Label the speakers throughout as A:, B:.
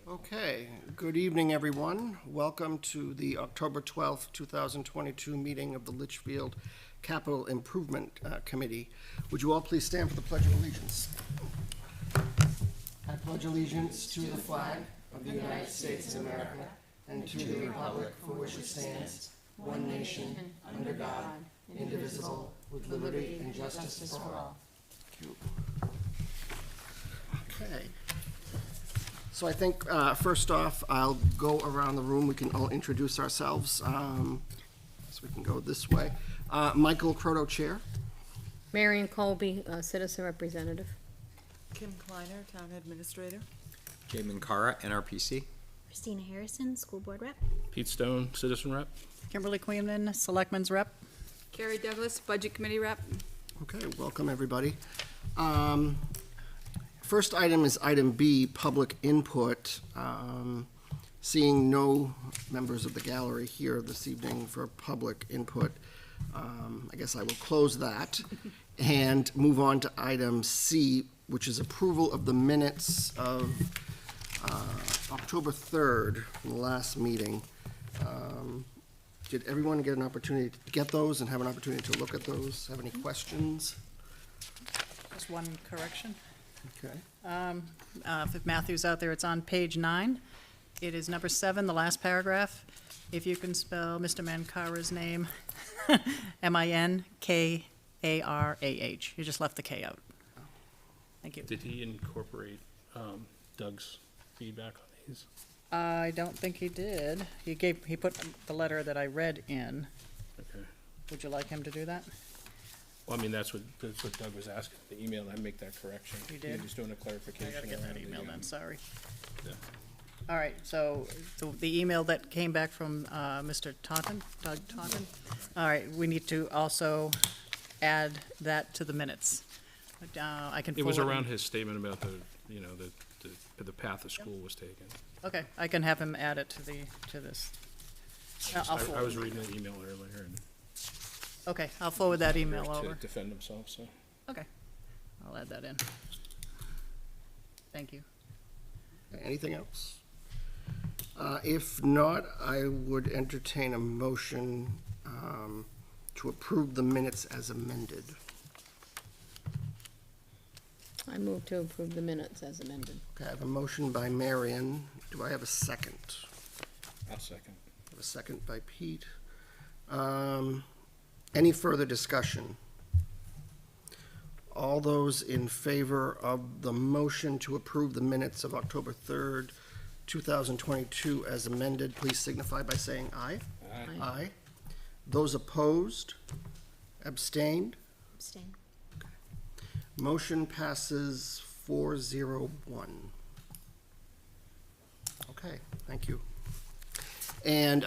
A: Okay, good evening, everyone. Welcome to the October 12th, 2022 meeting of the Litchfield Capital Improvement Committee. Would you all please stand for the Pledge of Allegiance? I pledge allegiance to the flag of the United States of America and to the republic for which it stands, one nation, under God, indivisible, with liberty and justice for all. Thank you. Okay. So I think, first off, I'll go around the room. We can all introduce ourselves. So we can go this way. Michael Croto, Chair.
B: Marion Colby, Citizen Representative.
C: Kim Kleiner, Town Administrator.
D: Jay Minkara, NRPC.
E: Christina Harrison, School Board Rep.
F: Pete Stone, Citizen Rep.
G: Kimberly Queenan, Selectman's Rep.
C: Carrie Douglas, Budget Committee Rep.
A: Okay, welcome, everybody. First item is item B, public input. Seeing no members of the gallery here this evening for public input, I guess I will close that and move on to item C, which is approval of the minutes of October 3rd, from the last meeting. Did everyone get an opportunity to get those and have an opportunity to look at those? Have any questions?
G: Just one correction.
A: Okay.
G: If Matthew's out there, it's on page 9. It is number 7, the last paragraph. If you can spell Mr. Mankara's name, M-I-N-K-A-R-A-H. You just left the K out. Thank you.
F: Did he incorporate Doug's feedback on these?
G: I don't think he did. He put the letter that I read in.
F: Okay.
G: Would you like him to do that?
F: Well, I mean, that's what Doug was asking, the email, and I make that correction.
G: You did?
F: You're just doing a
G: I
F: clarification.
G: gotta get that
F: around
G: email
F: the,
G: then, sorry.
F: Yeah.
G: All right, so the email that came back from Mr. Taunton, Doug Taunton, all right, we need to also add that to the minutes. I can
F: It was
G: forward-
F: around his statement about the path the school was taking.
G: Okay, I can have him add it to this. I'll
F: I
G: forward.
F: was reading the email earlier, and
G: Okay, I'll forward that email
F: to
G: over.
F: defend himself, so.
G: Okay, I'll add that in. Thank you.
A: Anything else? If not, I would entertain a motion to approve the minutes as amended.
B: I move to approve the minutes as amended.
A: Okay, I have a motion by Marion. Do I have a second?
F: I'll second.
A: I have a second by Pete. Any further discussion? All those in favor of the motion to approve the minutes of October 3rd, 2022 as amended, please signify by saying aye.
F: Aye.
A: Aye. Those opposed? Abstained?
E: Abstain.
A: Motion passes 401. Okay, thank you. And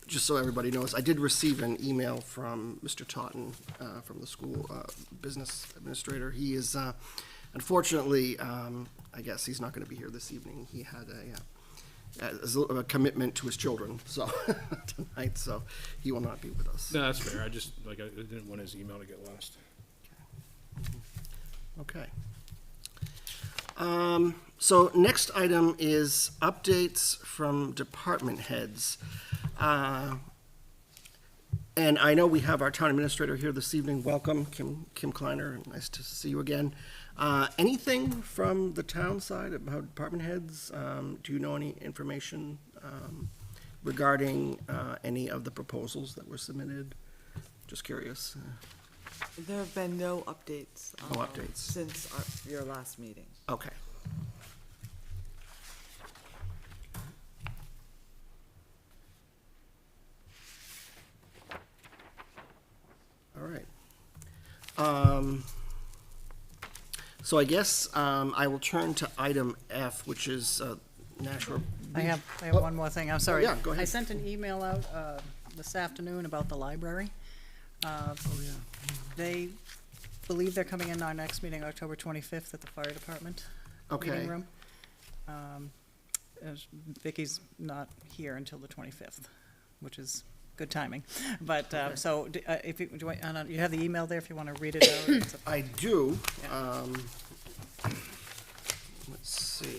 A: just so everybody knows, I did receive an email from Mr. Taunton from the school business administrator. He is, unfortunately, I guess he's not going to be here this evening. He had a commitment to his children, so tonight, so he will not be with us.
F: No, that's fair. I didn't want his email to get lost.
A: Okay. So next item is updates from department heads. And I know we have our town administrator here this evening. Welcome, Kim Kleiner. Nice to see you again. Anything from the town side about department heads? Do you know any information regarding any of the proposals that were submitted? Just curious.
C: There have been no updates.
A: No updates.
C: Since your last meeting.
A: Okay. All right. So I guess I will turn to item F, which is Nashua.
G: I have one more thing, I'm sorry.
A: yeah, go ahead.
G: I sent an email out this afternoon about the library. They believe they're coming in our next meeting, October 25th, at the fire department
A: Okay.
G: meeting room. Vicky's not here until the 25th, which is good timing. But, so, if you, you have the email there if you want to read it out?
A: I do.
G: Yeah.
A: Let's see.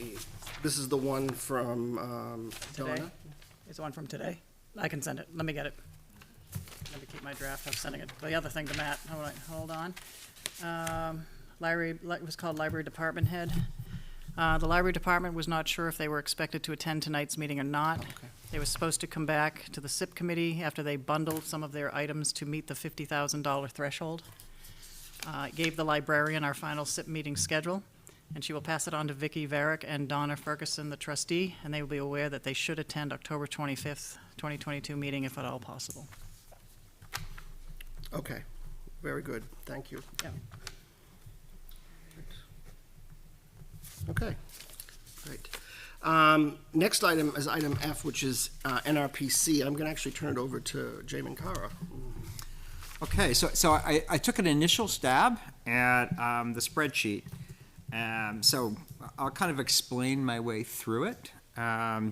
A: This is the one from
G: Today?
A: Donna?
G: It's the one from today? I can send it. Let me get it. Let me keep my draft. I'm sending it. The other thing to Matt, hold on. It was called Library Department Head. The Library Department was not sure if they were expected to attend tonight's meeting or not.
A: Okay.
G: They were supposed to come back to the SIP committee after they bundled some of their items to meet the $50,000 threshold. Gave the librarian our final SIP meeting schedule, and she will pass it on to Vicki Varick and Donna Ferguson, the trustee, and they will be aware that they should attend October 25th, 2022 meeting if at all possible.
A: Okay, very good, thank you.
G: Yeah.
A: Okay, great. Next item is item F, which is NRPC. I'm going to actually turn it over to Jamin Kara.
D: Okay, so I took an initial stab at the spreadsheet. So I'll kind of explain my way through it.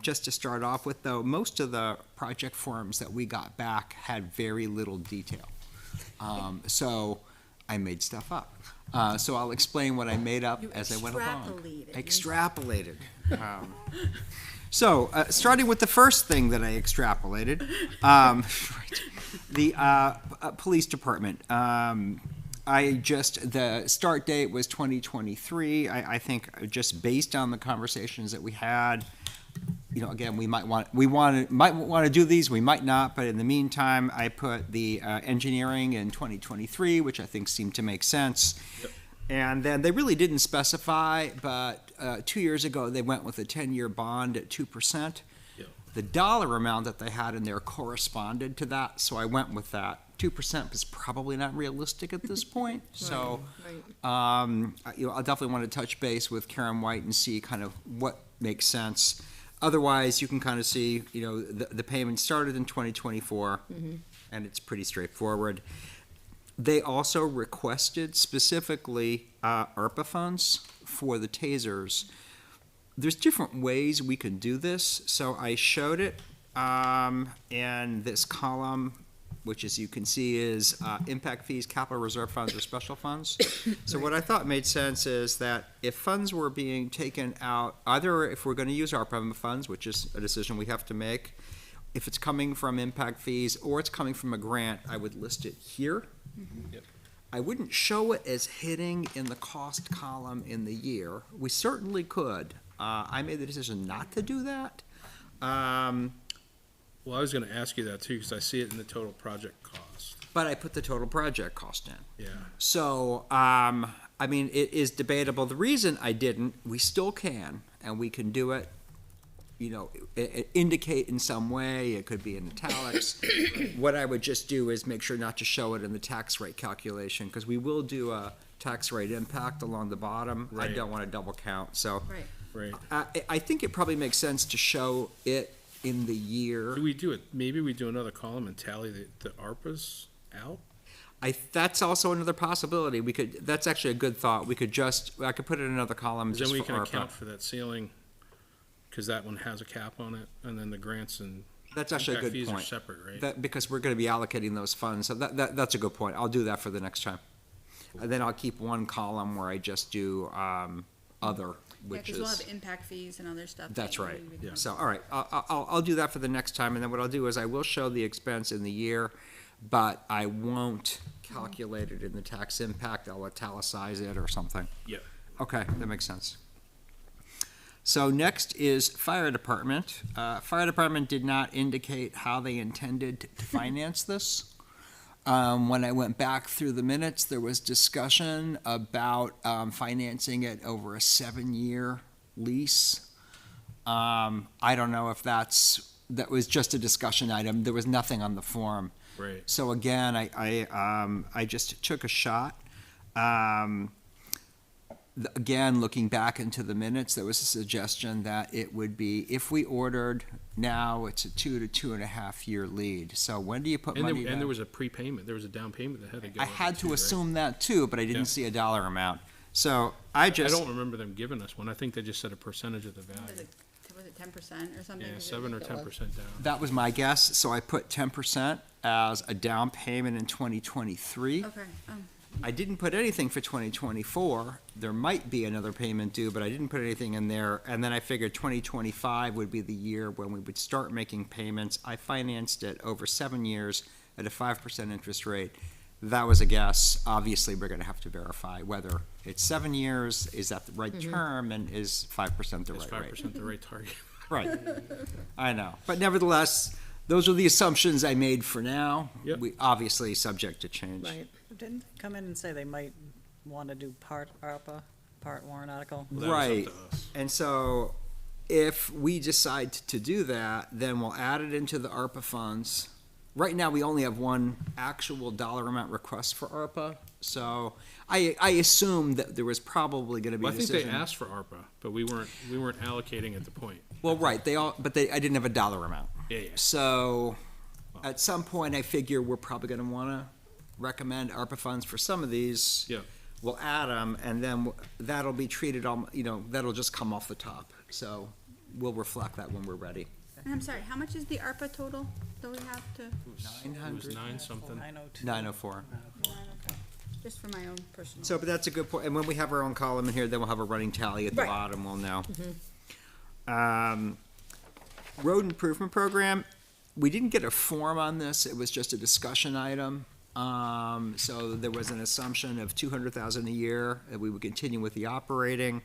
D: Just to start off with, though, most of the project forms that we got back had very little detail. So I made stuff up. So I'll explain what I made up as I went along. Extrapolated. So, starting with the first thing that I extrapolated, the police department. The start date was 2023. I think just based on the conversations that we had, again, might want to do these, we might not, but in the meantime, I put the engineering in 2023, which I think seemed to make sense. Yep. And then they really didn't specify, but 2 years ago, they went with a 10-year bond at 2%. Yep. The dollar amount that they had in there corresponded to that, so I went with that. 2% is probably not realistic at this point. So, I'll definitely want to touch base with Karen White and see kind of what makes sense. Otherwise, you can kind of see, the payment started in 2024, and it's pretty straightforward. They also requested specifically ARPA funds for the tasers. There's different ways we can do this, so I showed it in this column, which, as you can see, is impact fees, capital reserve funds, or special funds. So what I thought made sense is that if funds were being taken out, either if we're going to use ARPA funds, which is a decision we have to make, if it's coming from impact fees or it's coming from a grant, I would list it here.
F: Yep.
D: I wouldn't show it as hitting in the cost column in the year. We certainly could. I made the decision not to do that.
F: Well, I was gonna ask you that too, because I see it in the total project cost.
D: But I put the total project cost in.
F: Yeah.
D: So, it is debatable. The reason I didn't, we still can, and we can do it, indicate in some way. It could be in italics. What I would just do is make sure not to show it in the tax rate calculation, because we will do a tax rate impact along the bottom.
F: Right.
D: I don't want to double count, so.
F: Right.
D: I think it probably makes sense to show it in the year.
F: Do we do it, maybe we do another column and tally the ARPA's out?
D: That's also another possibility. That's actually a good thought. I could put it in another column
F: 'Cause
D: just
F: then we
D: for
F: can
D: ARPA.
F: account for that ceiling, because that one has a cap on it, and then the grants and
D: That's actually a
F: impact
D: good
F: fees are
D: point.
F: separate, right?
D: Because we're going to be allocating those funds, so that's a good point. I'll do that for the next time. And then I'll keep one column where I just do other, which
H: because we'll
D: is,
H: have impact fees and other stuff.
D: that's
H: that
D: right.
H: we would-
D: So, all right, I'll do that for the next time, and then what I'll do is I will show the expense in the year, but I won't calculate it in the tax impact. I'll italicize it or something.
F: Yep.
D: Okay, that makes sense. So next is fire department. Fire department did not indicate how they intended to finance this. When I went back through the minutes, there was discussion about financing it over a 7-year lease. I don't know if that was just a discussion item. There was nothing on the form.
F: Right.
D: So again, I just took a shot. Again, looking back into the minutes, there was a suggestion that it would be, if we ordered now, it's a 2 to 2.5 year lead. So when do you put money
F: And
D: down?
F: there was a prepayment, there was a down payment that had to go.
D: I
F: with
D: had
F: it
D: to
F: too, right?
D: assume that too, but I didn't
F: Yeah.
D: see a dollar amount. So I
F: I
D: just,
F: don't remember them giving us one. I think they just said a percentage of the value.
H: Was it 10% or something?
F: Yeah,
H: Is it-
F: 7 or 10% down.
D: that was my guess. So I put 10% as a down payment in 2023.
H: Okay,
D: I didn't put anything for 2024. There might be another payment due, but I didn't put anything in there. And then I figured 2025 would be the year when we would start making payments. I financed it over 7 years at a 5% interest rate. That was a guess. Obviously, we're gonna have to verify whether it's 7 years, is that the right term, and is 5% the
F: Is
D: right
F: five
D: rate?
F: percent the right target?
D: Right. I know. But nevertheless, those are the assumptions I made for now.
F: Yep.
D: We, obviously, subject to change.
B: Right.
G: Didn't they come in and say they might want to do part ARPA, part warrant article?
F: That was up
D: Right.
F: to us.
D: And so if we decide to do that, then we'll add it into the ARPA funds. Right now, we only have one actual dollar amount request for ARPA. So I assume that there was probably gonna be a
F: Well, I think
D: decision.
F: they asked for ARPA, but we weren't allocating at the point.
D: Well, right, I didn't have a dollar amount.
F: Yeah, yeah.
D: So at some point, I figure we're probably gonna wanna recommend ARPA funds for some of these.
F: Yeah.
D: We'll add them, and then that'll be treated, that'll just come off the top. So we'll reflect that when we're ready.
H: And I'm sorry, how much is the ARPA total that we have to,
F: It was 9 something.
G: 902.
D: 904.
H: just for my own personal?
D: So, but that's a good point, and when we have our own column in here, then we'll have a running tally at the
H: Right.
D: bottom, we'll know. Road improvement program, we didn't get a form on this, it was just a discussion item. So there was an assumption of 200,000 a year, that we would continue with the operating.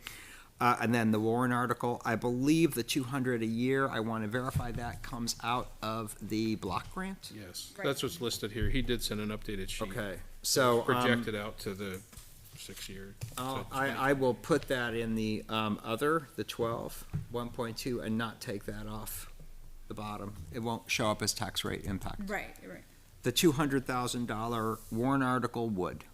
D: And then the warrant article, I believe the 200 a year, I want to verify that comes out of the block grant?
F: Yes,
H: Right.
F: that's what's listed here. He did send an updated sheet.
D: Okay, so.
F: Projected out to the 6 year.
D: I will put that in the, other, the 12, 1.2, and not take that off the bottom. It won't show up as tax rate impact.
H: Right, right.
D: The $200,000 warrant article would,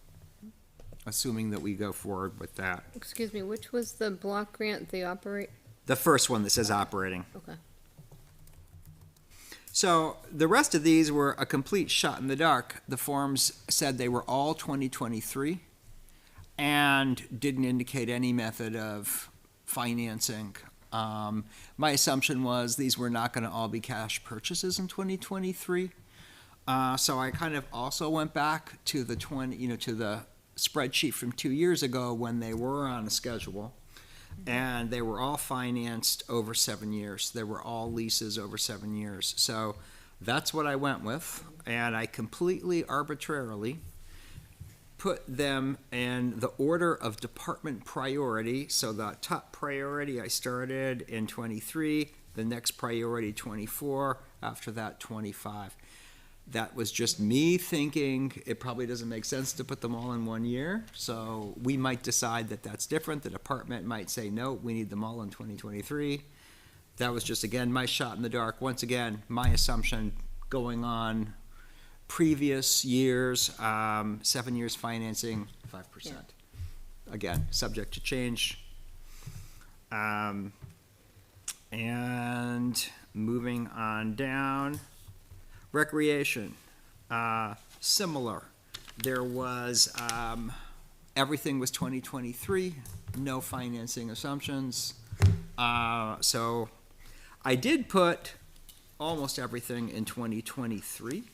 D: assuming that we go forward with that.
B: Excuse me, which was the block grant, the operate,
D: The first one that says operating.
B: okay.
D: So the rest of these were a complete shot in the dark. The forms said they were all 2023 and didn't indicate any method of financing. My assumption was these were not going to all be cash purchases in 2023. So I kind of also went back to the to the spreadsheet from 2 years ago when they were on a schedule. And they were all financed over 7 years. They were all leases over 7 years. So that's what I went with. And I completely arbitrarily put them in the order of department priority. So the top priority, I started in 23, the next priority 24, after that 25. That was just me thinking it probably doesn't make sense to put them all in 1 year. So we might decide that that's different. The department might say, no, we need them all in 2023. That was just, again, my shot in the dark. Once again, my assumption going on previous years, 7 years financing, 5%. Again, subject to change. And moving on down. Recreation, similar. There was, everything was 2023, no financing assumptions. So I did put almost everything in 2023.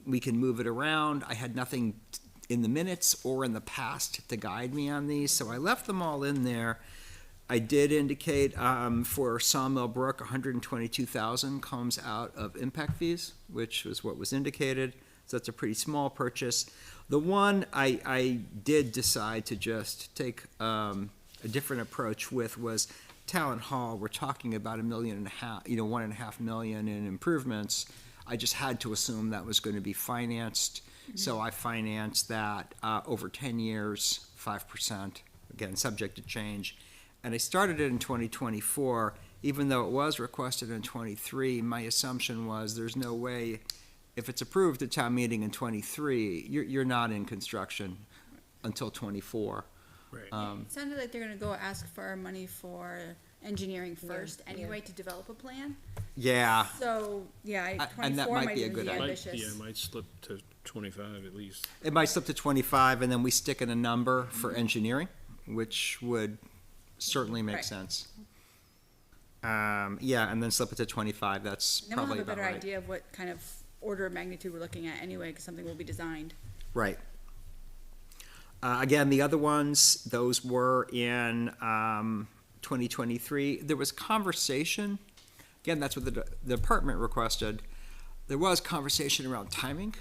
D: We can move it around. I had nothing in the minutes or in the past to guide me on these, so I left them all in there. I did indicate for Sawmill Brook, 122,000 comes out of impact fees, which was what was indicated. So that's a pretty small purchase. The one I did decide to just take a different approach with was Talent Hall. We're talking about $1.5 million, $1.5 million in improvements. I just had to assume that was going to be financed. So I financed that over 10 years, 5%, again, subject to change. And I started it in 2024, even though it was requested in 23, my assumption was there's no way, if it's approved at town meeting in 23, you're not in construction until 24.
F: Right.
H: It sounded like they're gonna go ask for money for engineering first anyway to develop a plan.
D: Yeah,
H: So, yeah,
D: And that
H: 24
D: might
H: might
D: be a
H: even
D: good
H: be
D: idea.
H: ambitious.
F: Might slip to 25 at least.
D: it might slip to 25, and then we stick in a number for engineering, which would certainly make
H: Right.
D: sense. Yeah, and then slip it to 25, that's
H: And then we'll
D: probably
H: have a
D: about
H: better
D: right.
H: idea of what kind of order of magnitude we're looking at anyway, because something will be designed.
D: Right, Again, the other ones, those were in 2023. There was conversation, again, that's what the department requested. There was conversation around timing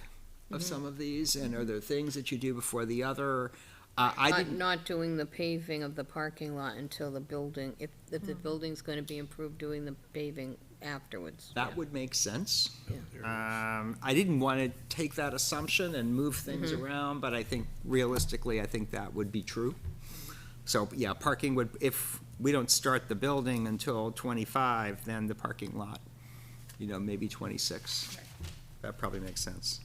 D: of some of these, and are there things that you do before the other? I didn't,
B: Not doing the paving of the parking lot until the building, if the building's gonna be improved, doing the paving afterwards.
D: that would make sense.
B: Yeah.
D: I didn't want to take that assumption and move things around, but I think realistically, I think that would be true. So, yeah, parking would, if we don't start the building until 25, then the parking lot, maybe 26. That probably makes sense.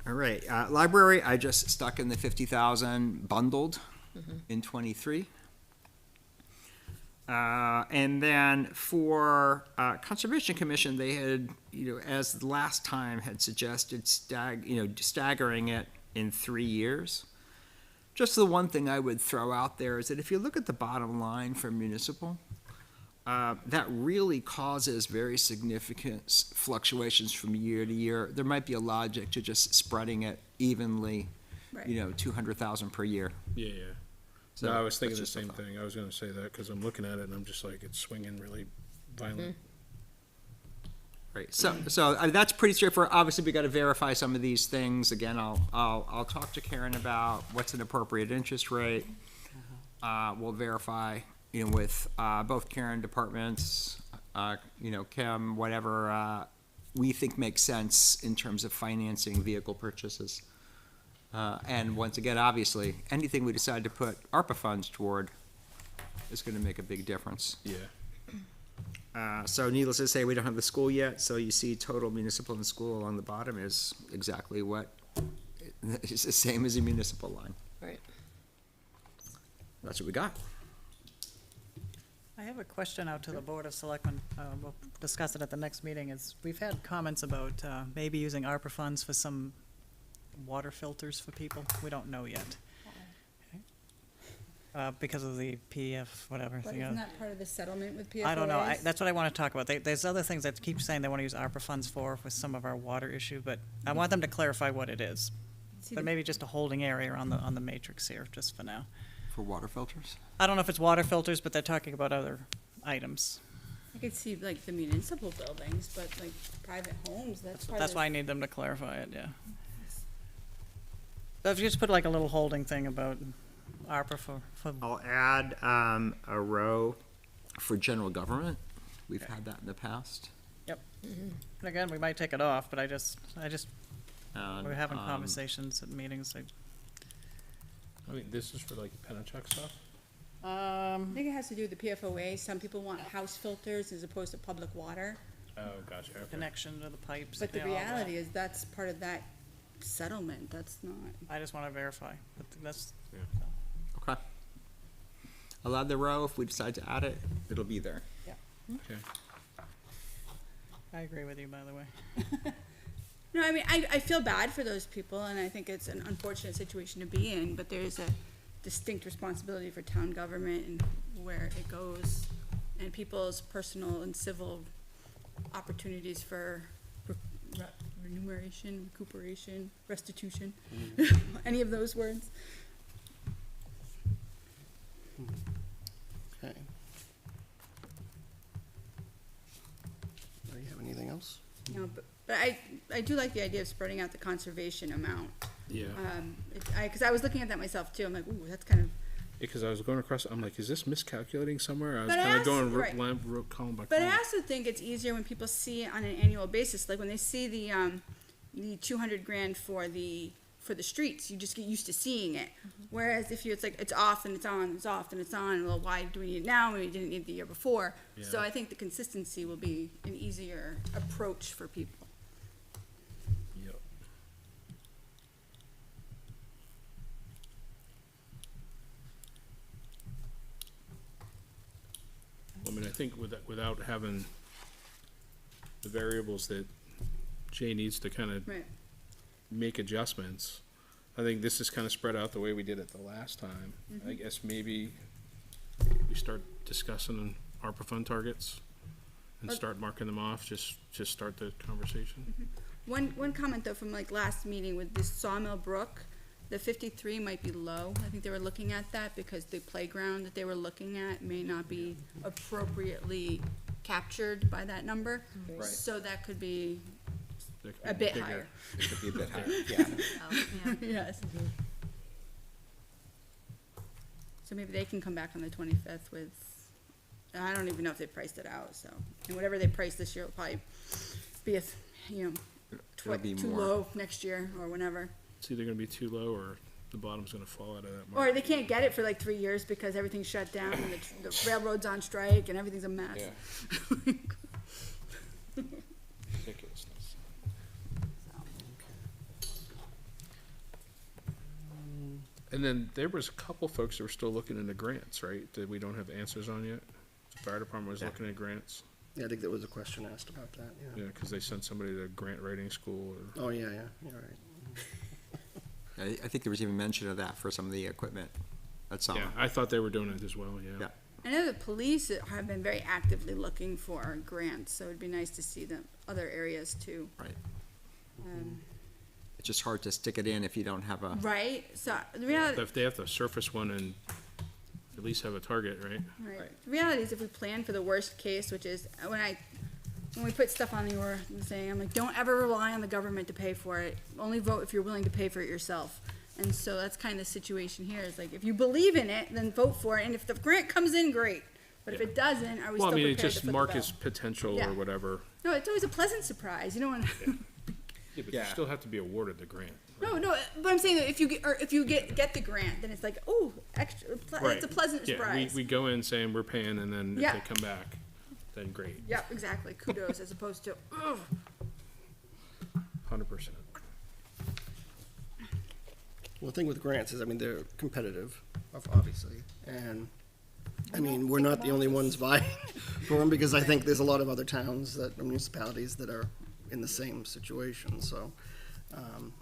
D: All right, library, I just stuck in the 50,000 bundled in 23. And then for Conservation Commission, they had, as the last time had suggested, staggering it in 3 years. Just the one thing I would throw out there is that if you look at the bottom line for municipal, that really causes very significant fluctuations from year to year. There might be a logic to just spreading it evenly,
H: Right.
D: 200,000 per year.
F: Yeah, yeah.
D: So
F: No, I was thinking
D: that's
F: the
D: just a
F: same
D: thought.
F: thing. I was gonna say that, cause I'm looking at it and I'm just like, it's swinging really violent.
D: Right, so that's pretty straightforward. Obviously, we gotta verify some of these things. Again, I'll talk to Karen about what's an appropriate interest rate. We'll verify, with, both Karen departments, Kim, whatever, we think makes sense in terms of financing vehicle purchases. And once again, obviously, anything we decide to put ARPA funds toward is gonna make a big difference.
F: Yeah.
D: So needless to say, we don't have the school yet, so you see total municipal and school along the bottom is exactly what, it's the same as a municipal line.
B: Right.
D: That's what we got.
G: I have a question out to the Board of Selectmen, we'll discuss it at the next meeting, is we've had comments about maybe using ARPA funds for some water filters for people, we don't know yet. Because of the PF, whatever.
H: But
G: you know.
H: isn't that part of the settlement with PFOAs?
G: I don't know, that's what I wanna talk about, there's other things that keep saying they wanna use ARPA funds for some of our water issue, but I want them to clarify what it is.
H: See,
G: But
H: the-
G: maybe just a holding area on the matrix here, just for now.
D: For water filters?
G: I don't know if it's water filters, but they're talking about other items.
H: I could see like the municipal buildings, but like private homes, that's part of.
G: That's why I need them to clarify it, yeah. So if you just put like a little holding thing about ARPA for,
D: I'll add, a row for general government. We've had that in the past.
G: and again, we might take it off, but I just,
D: And,
G: we're having
D: um,
G: conversations at meetings, like,
F: I mean, this is for like Penachuk stuff?
H: I think it has to do with the PFOA. Some people want house filters as opposed to public water.
F: Oh, gotcha, okay.
G: connection to the pipes.
H: But the
G: you know, all that.
H: reality is that's part of that settlement. That's not.
G: I just wanna verify, but that's,
D: Okay. I'll add the row. If we decide to add it, it'll be there.
F: Okay.
G: I agree with you, by the way.
H: No, I mean, I feel bad for those people, and I think it's an unfortunate situation to be in, but there's a distinct responsibility for town government and where it goes, and people's personal and civil opportunities for recuperation, restitution, any of those words.
A: Okay. Do you have anything else?
H: No, but I do like the idea of spreading out the conservation amount.
F: Yeah,
H: Cause I was looking at that myself too, I'm like, ooh, that's kind of,
F: because I was going across, I'm like, is this miscalculating somewhere? I was
H: But I
F: kinda
H: asked-
F: going
H: right.
F: column by
H: but I
F: column.
H: also think it's easier when people see it on an annual basis, like when they see the 200 grand for the streets, you just get used to seeing it. Whereas if it's like, it's off and it's on, it's off and it's on, well, why do we need it now when we didn't need it the year before? So
F: Yeah.
H: I think the consistency will be an easier approach for people.
F: Yep. I mean, I think without having the variables that Jay needs to kind of
H: Right.
F: make adjustments, I think this is kind of spread out the way we did it the last time.
H: Mm-hmm.
F: I guess maybe we start discussing ARPA fund targets and
H: But-
F: start marking them off, just start the conversation.
H: One comment though from like last meeting with this Sawmill Brook, the 53 might be low. I think they were looking at that because the playground that they were looking at may not be appropriately captured by that number.
D: Right.
H: So that could be
F: That could
H: a
F: be
H: bit
F: bigger.
H: higher.
D: It could be a bit higher, yeah.
E: Oh, yeah.
H: Yes. So maybe they can come back on the 25th with, I don't even know if they priced it out, so, and whatever they priced this year will probably be
D: It'll be
H: too
D: more.
H: low next year or whenever.
F: It's either gonna be too low or the bottom's gonna fall out of that
H: Or
F: market.
H: they can't get it for like 3 years because everything's shut down and the railroad's on strike and everything's a mess.
F: Yeah. Ridiculousness. And then there was a couple folks that were still looking into grants, right, that we don't have answers on yet? The fire department was looking at grants,
A: Yeah, I think there was a question asked about that, yeah.
F: yeah, cause they sent somebody to grant writing school or.
A: Oh, yeah, you're right.
D: I think there was even mention of that for some of the equipment. That's all.
F: Yeah, I thought they were doing it as well, yeah.
D: Yeah.
H: I know the police have been very actively looking for grants, so it'd be nice to see them, other areas too.
D: Right.
H: Um,
D: It's just hard to stick it in if you don't have a,
H: Right, so the reality,
F: If they have to surface one and at least have a target, right?
H: right. The reality is if we plan for the worst case, which is when we put stuff on the saying, I'm like, don't ever rely on the government to pay for it. Only vote if you're willing to pay for it yourself. And so that's kind of the situation here. Is like, if you believe in it, then vote for it. And if the grant comes in, great. But if
F: Yeah.
H: it doesn't, are we
F: Well, I
H: still
F: mean, it
H: prepared to
F: just
H: foot the
F: mark
H: bill?
F: its potential
H: Yeah.
F: or whatever.
H: No, it's always a pleasant surprise. You know when.
F: Yeah, but you
D: Yeah.
F: still have to be awarded the grant.
H: No, but I'm saying that if you get the grant, then it's like, oh, extra. It's a pleasant
F: Yeah,
H: surprise.
F: we go in saying we're paying, and then if
H: Yeah.
F: they come back, then great,
H: Yep, exactly. Kudos as opposed to, ugh.
F: 100%.
A: Well, the thing with grants is, I mean, they're competitive, obviously, and, I mean, we're not the only ones vying for them, because I think there's a lot of other towns municipalities that are in the same situation, so,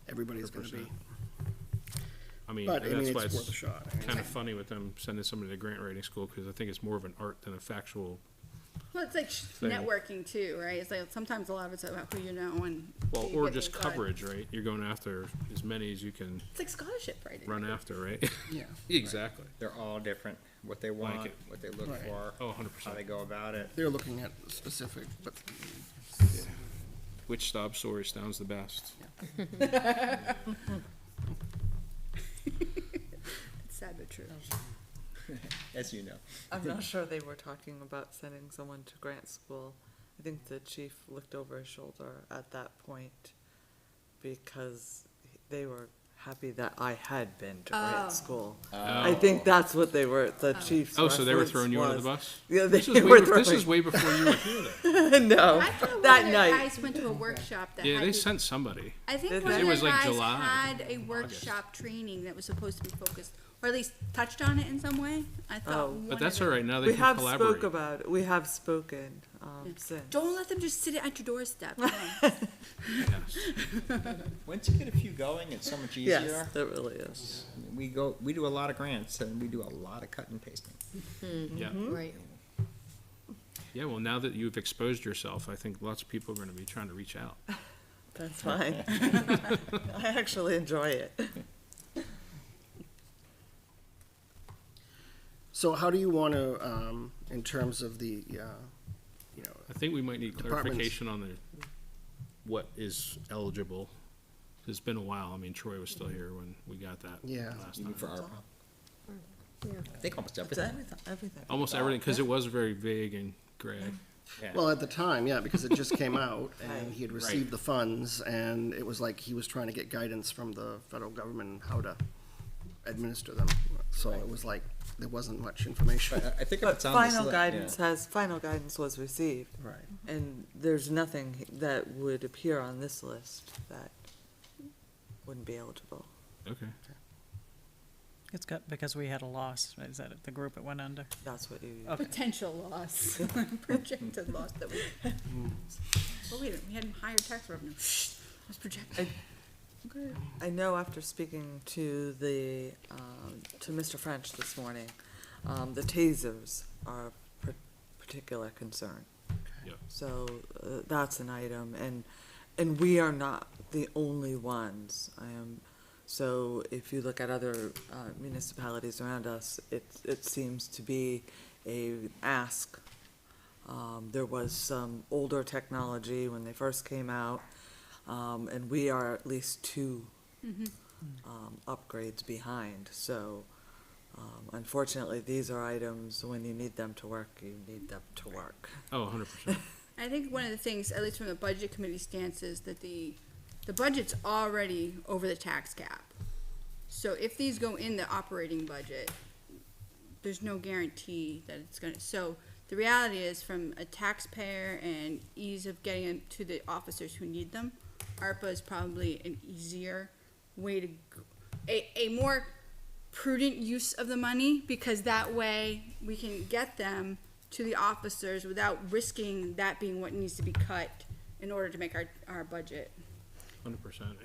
A: everybody's gonna be,
F: 100%. I mean,
A: but, I mean,
F: that's why
A: it's worth a
F: it's
A: shot. I mean,
F: kind of funny with them sending somebody to grant writing school, because I think it's more of an art than a factual.
H: Well, it's like
F: Thing.
H: networking too, right? It's like sometimes a lot of it's about who you know and.
F: Well,
H: who you
F: or
H: get
F: just
H: inside.
F: coverage, right? You're going after as many as you can
H: It's like scholarship writing.
F: run after, right?
A: Yeah.
F: Exactly.
D: they're all different, what they
F: Like
D: want,
F: it.
D: what they look
A: Right.
D: for,
F: Oh,
D: how
F: 100%.
D: they go about it.
A: They're looking at specific, but,
F: Which sob story sounds the best?
H: It's sad but true.
D: As you know.
C: I'm not sure they were talking about sending someone to grant school. I think the chief looked over his shoulder at that point because they were happy that I had been to
H: Oh.
C: grant school.
F: Oh.
C: I think that's what they were, the chief's
F: Oh, so they were
C: reference
F: throwing you under the
C: was.
F: bus?
C: Yeah, they
F: This is
C: were
F: this is
C: throwing,
F: way before you were here, though.
C: no,
H: I thought one
C: that
H: of the
C: night.
H: guys went to a workshop that
F: Yeah,
H: had
F: they
H: to-
F: sent somebody.
H: I think
C: Did
H: one
C: they?
H: of
F: It was
H: the
F: like
H: guys
F: July,
H: had a workshop training that was supposed to be focused, or at least touched on it in some way. I thought.
C: Oh.
H: one
F: But
H: of
F: that's
H: the-
F: all right, now they
C: We
F: can
C: have
F: collaborate.
C: spoke about it, we have spoken, since.
H: Don't let them just sit at your doorstep. Come on.
F: Yes.
D: Once you get a few going, it's so much easier.
C: Yes, it really is.
D: I mean, we do a lot of grants and we do a lot of cut and pasting.
F: Yeah.
B: Right.
F: Yeah, well, now that you've exposed yourself, I think lots of people are gonna be trying to reach out.
C: That's fine. I actually enjoy it.
A: so how do you wanna, in terms of the, you know,
F: I think we might need
A: Departments.
F: clarification on the, what is eligible. It's been a while, I mean, Troy was still here when we got that
A: Yeah.
F: last
D: You
F: time.
D: mean for ARPA?
B: Yeah.
D: I think almost
C: It's
D: everything.
C: everything.
F: Almost everything, cause it was very vague and gray.
D: Yeah.
A: well, at the time, yeah, because it just came out, and
C: Right.
A: he had received the funds, and it was like he was trying to get guidance from the federal government on how to administer them. So it was like, there wasn't much information.
D: But I think if
C: But
D: it's on this
C: final
D: li-
C: guidance
D: yeah.
C: final guidance was received,
A: Right.
C: and there's nothing that would appear on this list that wouldn't be eligible.
F: Okay.
G: It's got, because we had a loss, is that the group it went under?
C: That's what you.
G: Okay.
H: Potential loss, projected loss that we. Well, wait, we had higher tax revenue. It was projected.
C: I know after speaking to to Mr. French this morning, the tasers are a particular concern.
F: Yep.
C: So that's an item, and And we are not the only ones. So if you look at other municipalities around us, it seems to be a ask. There was some older technology when they first came out, and we are at least two upgrades behind. So unfortunately, these are items, when you need them to work, you need them to work.
F: Oh, 100%.
H: I think one of the things, at least from the budget committee stance, is that the budget's already over the tax cap. So if these go in the operating budget, there's no guarantee that it's gonna, so the reality is, from a taxpayer and ease of getting it to the officers who need them, ARPA is probably an easier way to, a more prudent use of the money, because that way we can get them to the officers without risking that being what needs to be cut in order to make our budget.
F: 100%.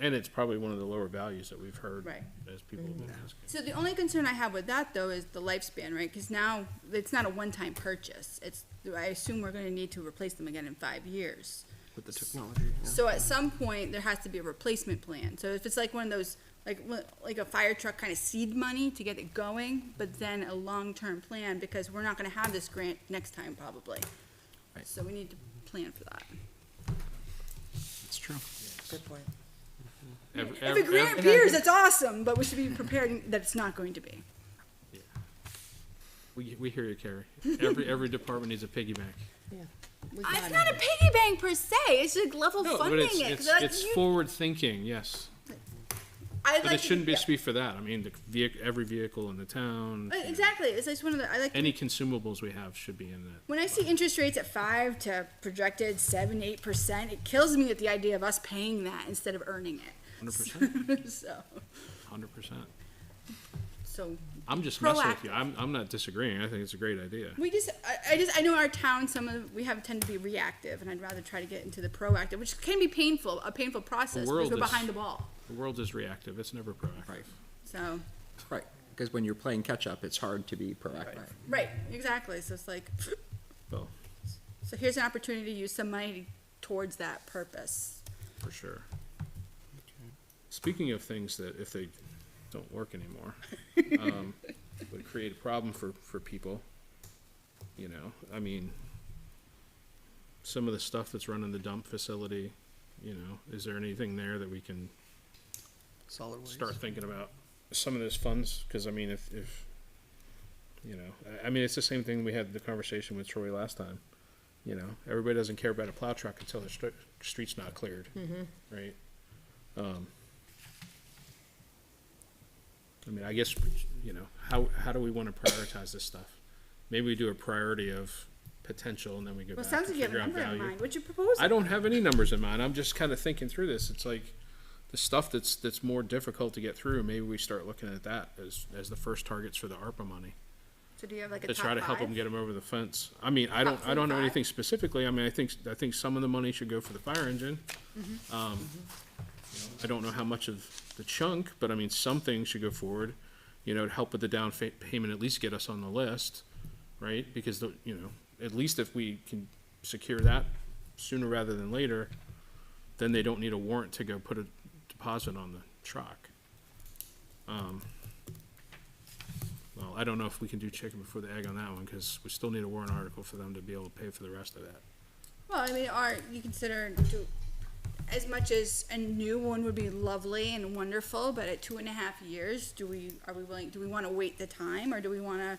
F: And it's probably one of the lower values that we've heard
H: Right.
F: as people have been asking.
H: So the only concern I have with that, though, is the lifespan, right? Because now it's not a one-time purchase. I assume we're gonna need to replace them again in 5 years.
A: With the technology. Yeah.
H: So at some point, there has to be a replacement plan. So if it's like one of those, like a fire truck kind of seed money to get it going, but then a long-term plan, because we're not gonna have this grant next time probably.
D: Right.
H: So we need to plan for that.
D: It's true.
C: Good point.
H: If a grant appears, that's awesome, but we should be prepared that it's not going to be.
F: We hear you, Carrie. Every department needs a piggy bank.
B: Yeah. We got
H: It's
B: it.
H: not a piggy bank per se, it's like level
F: No,
H: funding
F: but
H: it. 'cause
F: it's forward thinking, yes.
H: I'd
F: But
H: like
F: it shouldn't
H: to,
F: be speak for that. I mean, every vehicle in the town,
H: Exactly, it's like one of the, I like.
F: any consumables we have should be in that.
H: When I see interest rates at 5 to projected 7-8%, it kills me at the idea of us paying that instead of earning
F: 100%.
H: it. So,
F: 100%.
H: so
F: I'm just messing with
H: Proactive.
F: you. I'm not disagreeing. I think it's a great idea.
H: I know our town, we have tend to be reactive, and I'd rather try to get into the proactive, which can be painful, a painful process because
F: world
H: we're
F: is-
H: behind the ball.
F: The world is reactive. It's never proactive.
D: Right.
H: So,
D: Right. Because when you're playing catch up, it's hard to be proactive.
H: right, exactly. So it's like,
F: Well,
H: so here's an opportunity to use some money towards that purpose.
F: for sure. Speaking of things that if they don't work anymore, would create a problem for people, you know, I mean, some of the stuff that's running the dump facility, you know, is there anything there that we can
A: Solid waste.
F: start thinking about some of those funds? Because I mean, if you know, I mean, it's the same thing we had the conversation with Troy last time. You know, everybody doesn't care about a plow truck until the street's not cleared, right? I mean, I guess, you know, how do we want to prioritize this stuff? Maybe we do a priority of potential and then we go
H: Well, it
F: back
H: sounds
F: and
H: like you have a
F: figure out
H: number in
F: value.
H: mind. What'd you propose?
F: I don't have any numbers in mind. I'm just kind of thinking through this. It's like the stuff that's more difficult to get through. Maybe we start looking at that as the first targets for the ARPA money
H: So do you have like a
F: to
H: top
F: try to help
H: 5?
F: them get them over the fence. I mean, I
H: Top
F: don't know
H: 5?
F: anything specifically. I mean, I think some of the money should go for the fire engine. I don't know how much of the chunk, but I mean, something should go forward, you know, to help with the down payment, at least get us on the list, right? Because you know, at least if we can secure that sooner rather than later, then they don't need a warrant to go put a deposit on the truck. Well, I don't know if we can do chicken before the egg on that one, because we still need a warrant article for them to be able to pay for the rest of that.
H: Well, I mean, you consider, as much as a new one would be lovely and wonderful, but at 2.5 years, do we want to wait the time, or do we want to?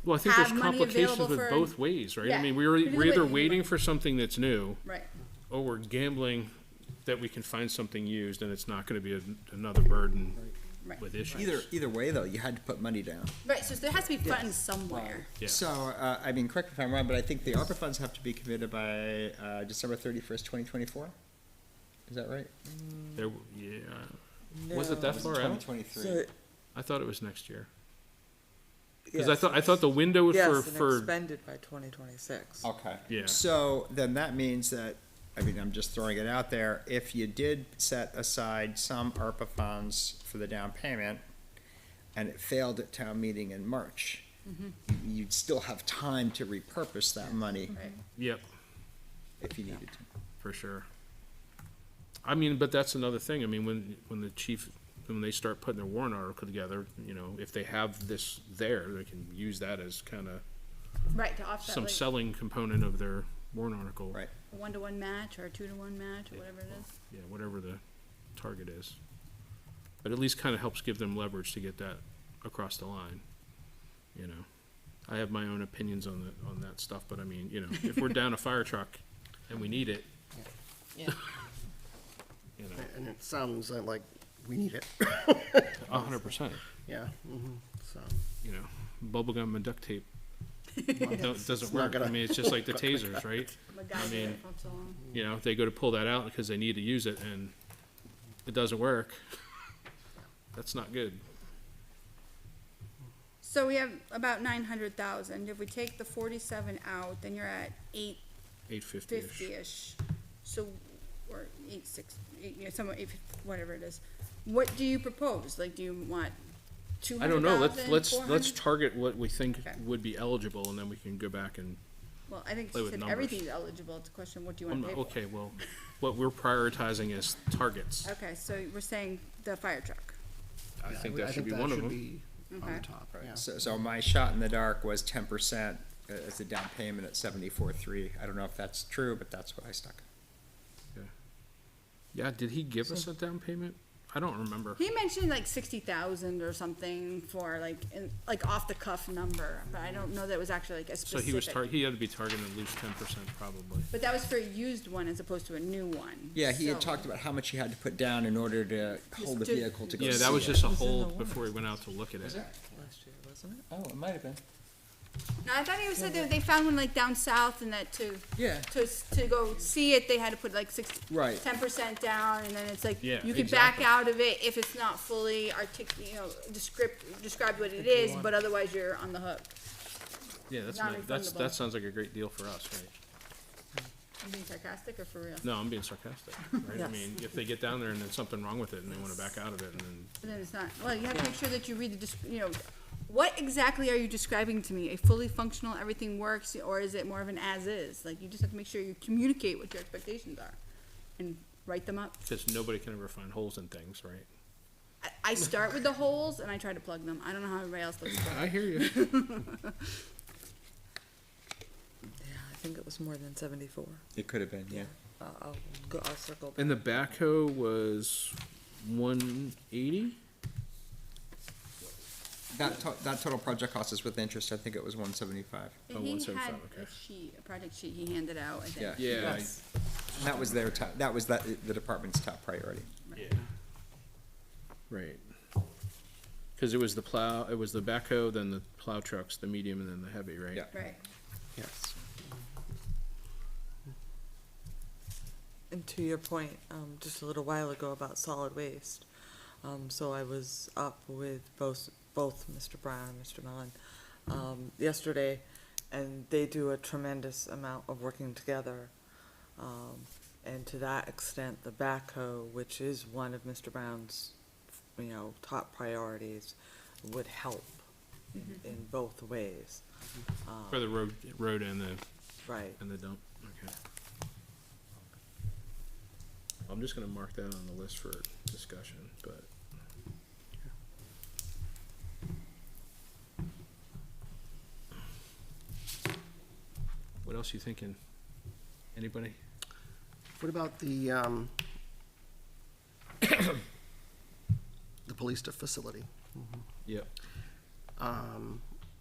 F: Well, I think there's
H: Have money
F: complications
H: available
F: with
H: for-
F: both ways, right? I
H: Yeah.
F: mean,
H: We
F: we're
H: can
F: either
H: wait anyway.
F: waiting for something that's new,
H: Right.
F: or we're gambling that we can find something used and it's not gonna be another burden
H: Right.
F: with issues.
D: Either way, though, you had to put money down.
H: Right, so there has to be funds somewhere.
F: Yeah.
D: So, I mean, correct me if I'm wrong, but I think the ARPA funds have to be committed by December 31st, 2024? Is that right?
F: There, yeah, was it that far out?
D: 2023.
C: So,
F: I thought it was next year. Cause
C: yes,
F: I thought the window
C: yes, and
F: for,
C: expended by 2026.
D: Okay.
F: Yeah.
D: So then that means that, I mean, I'm just throwing it out there, if you did set aside some ARPA funds for the down payment, and it failed at town meeting in March, you'd still have time to repurpose that money
H: Right.
F: yep,
D: if you needed to.
F: for sure. I mean, but that's another thing. I mean, when the chief, when they start putting their warrant article together, you know, if they have this there, they can use that as kind of
H: Right, to offset
F: some
H: like
F: selling component of their warrant article.
D: Right.
H: a 1-to-1 match or a 2-to-1 match or whatever it is.
F: Yeah, whatever the target is. But at least kind of helps give them leverage to get that across the line, you know. I have my own opinions on that stuff, but I mean, you know, if we're down a fire truck and we need it,
B: Yeah.
F: you know,
A: And it sounds like we need it.
F: 100%,
A: Yeah, so.
F: you know, bubble gum and duct tape doesn't
A: not
F: work. I
A: gonna
F: mean, it's just like the tasers, right?
H: MacGyver
F: mean,
H: it pops along.
F: You know, they go to pull that out because they need to use it and it doesn't work. That's not good.
H: So we have about 900,000. If we take the 47 out, then you're at
F: 850-ish.
H: 850-ish. So, or 86, you know, somewhere, whatever it is. What do you propose? Like, do you want 200,000?
F: I don't know. Let's
H: 400?
F: target what we think
H: Okay.
F: would be eligible, and then we can go back and.
H: Well, I think
F: play
H: she
F: with
H: said
F: numbers.
H: everything's eligible. It's a question, what do you want to pay for?
F: Okay, well, what we're prioritizing is targets.
H: Okay, so we're saying the fire truck.
F: I think that should be one of them.
A: be on
H: Okay.
A: the top, yeah.
D: So my shot in the dark was 10% as a down payment at 74.3. I don't know if that's true, but that's what I stuck.
F: Yeah, did he give us a down payment? I don't remember.
H: He mentioned like 60,000 or something for like off the cuff number, but I don't know that it was actually like a
F: So
H: specific.
F: he had to be targeting at least 10% probably.
H: But that was for a used one as opposed to a new one.
D: Yeah, he had
H: So-
D: talked about how much he had to put down in order to hold the
H: to-
D: vehicle to go
F: Yeah,
D: see
F: that was
D: it.
F: just a
C: It was in the
F: hold before he went out to look at it.
C: Last year, wasn't it?
D: Oh, it might have been.
H: No, I thought he said that they found one like down south and that
D: Yeah.
H: to go see it, they had to put like
D: Right.
H: 10% down, and then it's like,
F: Yeah,
H: you could back
F: exactly.
H: out of it if it's not fully describe what it is, but otherwise you're on the hook.
F: Yeah, that's
H: Non-refundable.
F: that sounds like a great deal for us, right?
H: I'm being sarcastic or for real?
F: No, I'm being sarcastic, right? I
C: Yes.
F: mean, if they get down there and there's something wrong with it and they wanna back out of it and then,
H: But then it's not, well, you have to make sure that you read what exactly are you describing to me? A fully functional, everything works, or is it more of an as-is? Like, you just have to make sure you communicate what your expectations are and write them up.
F: because nobody can ever find holes in things, right?
H: I start with the holes and I try to plug them. I don't know how everybody else looks.
F: I hear you.
C: Yeah, I think it was more than 74.
D: It could have been, yeah.
C: I'll circle back.
F: And the backhoe was 180?
D: That total project cost is with interest, I think it was 175.
F: Oh,
H: He
F: 175,
H: had
F: okay.
H: a sheet, a project sheet he handed out, I think.
D: Yeah.
F: Yeah,
C: Yes.
D: And that was their top, that was the department's top priority.
F: yeah. Right. Cause it was the plow, it was the backhoe, then the plow trucks, the medium, and then the heavy, right?
D: Yeah.
H: Right.
A: Yes.
C: And to your point, just a little while ago about solid waste, so I was up with both Mr. Brown and Mr. Mellon, yesterday, and they do a tremendous amount of working together. And to that extent, the backhoe, which is one of Mr. Brown's, top priorities, would help in both ways.
F: For the road and the
C: Right.
F: dump, okay. I'm just gonna mark that on the list for discussion, but. What else you thinking? Anybody?
A: What about the police facility?
F: Yep.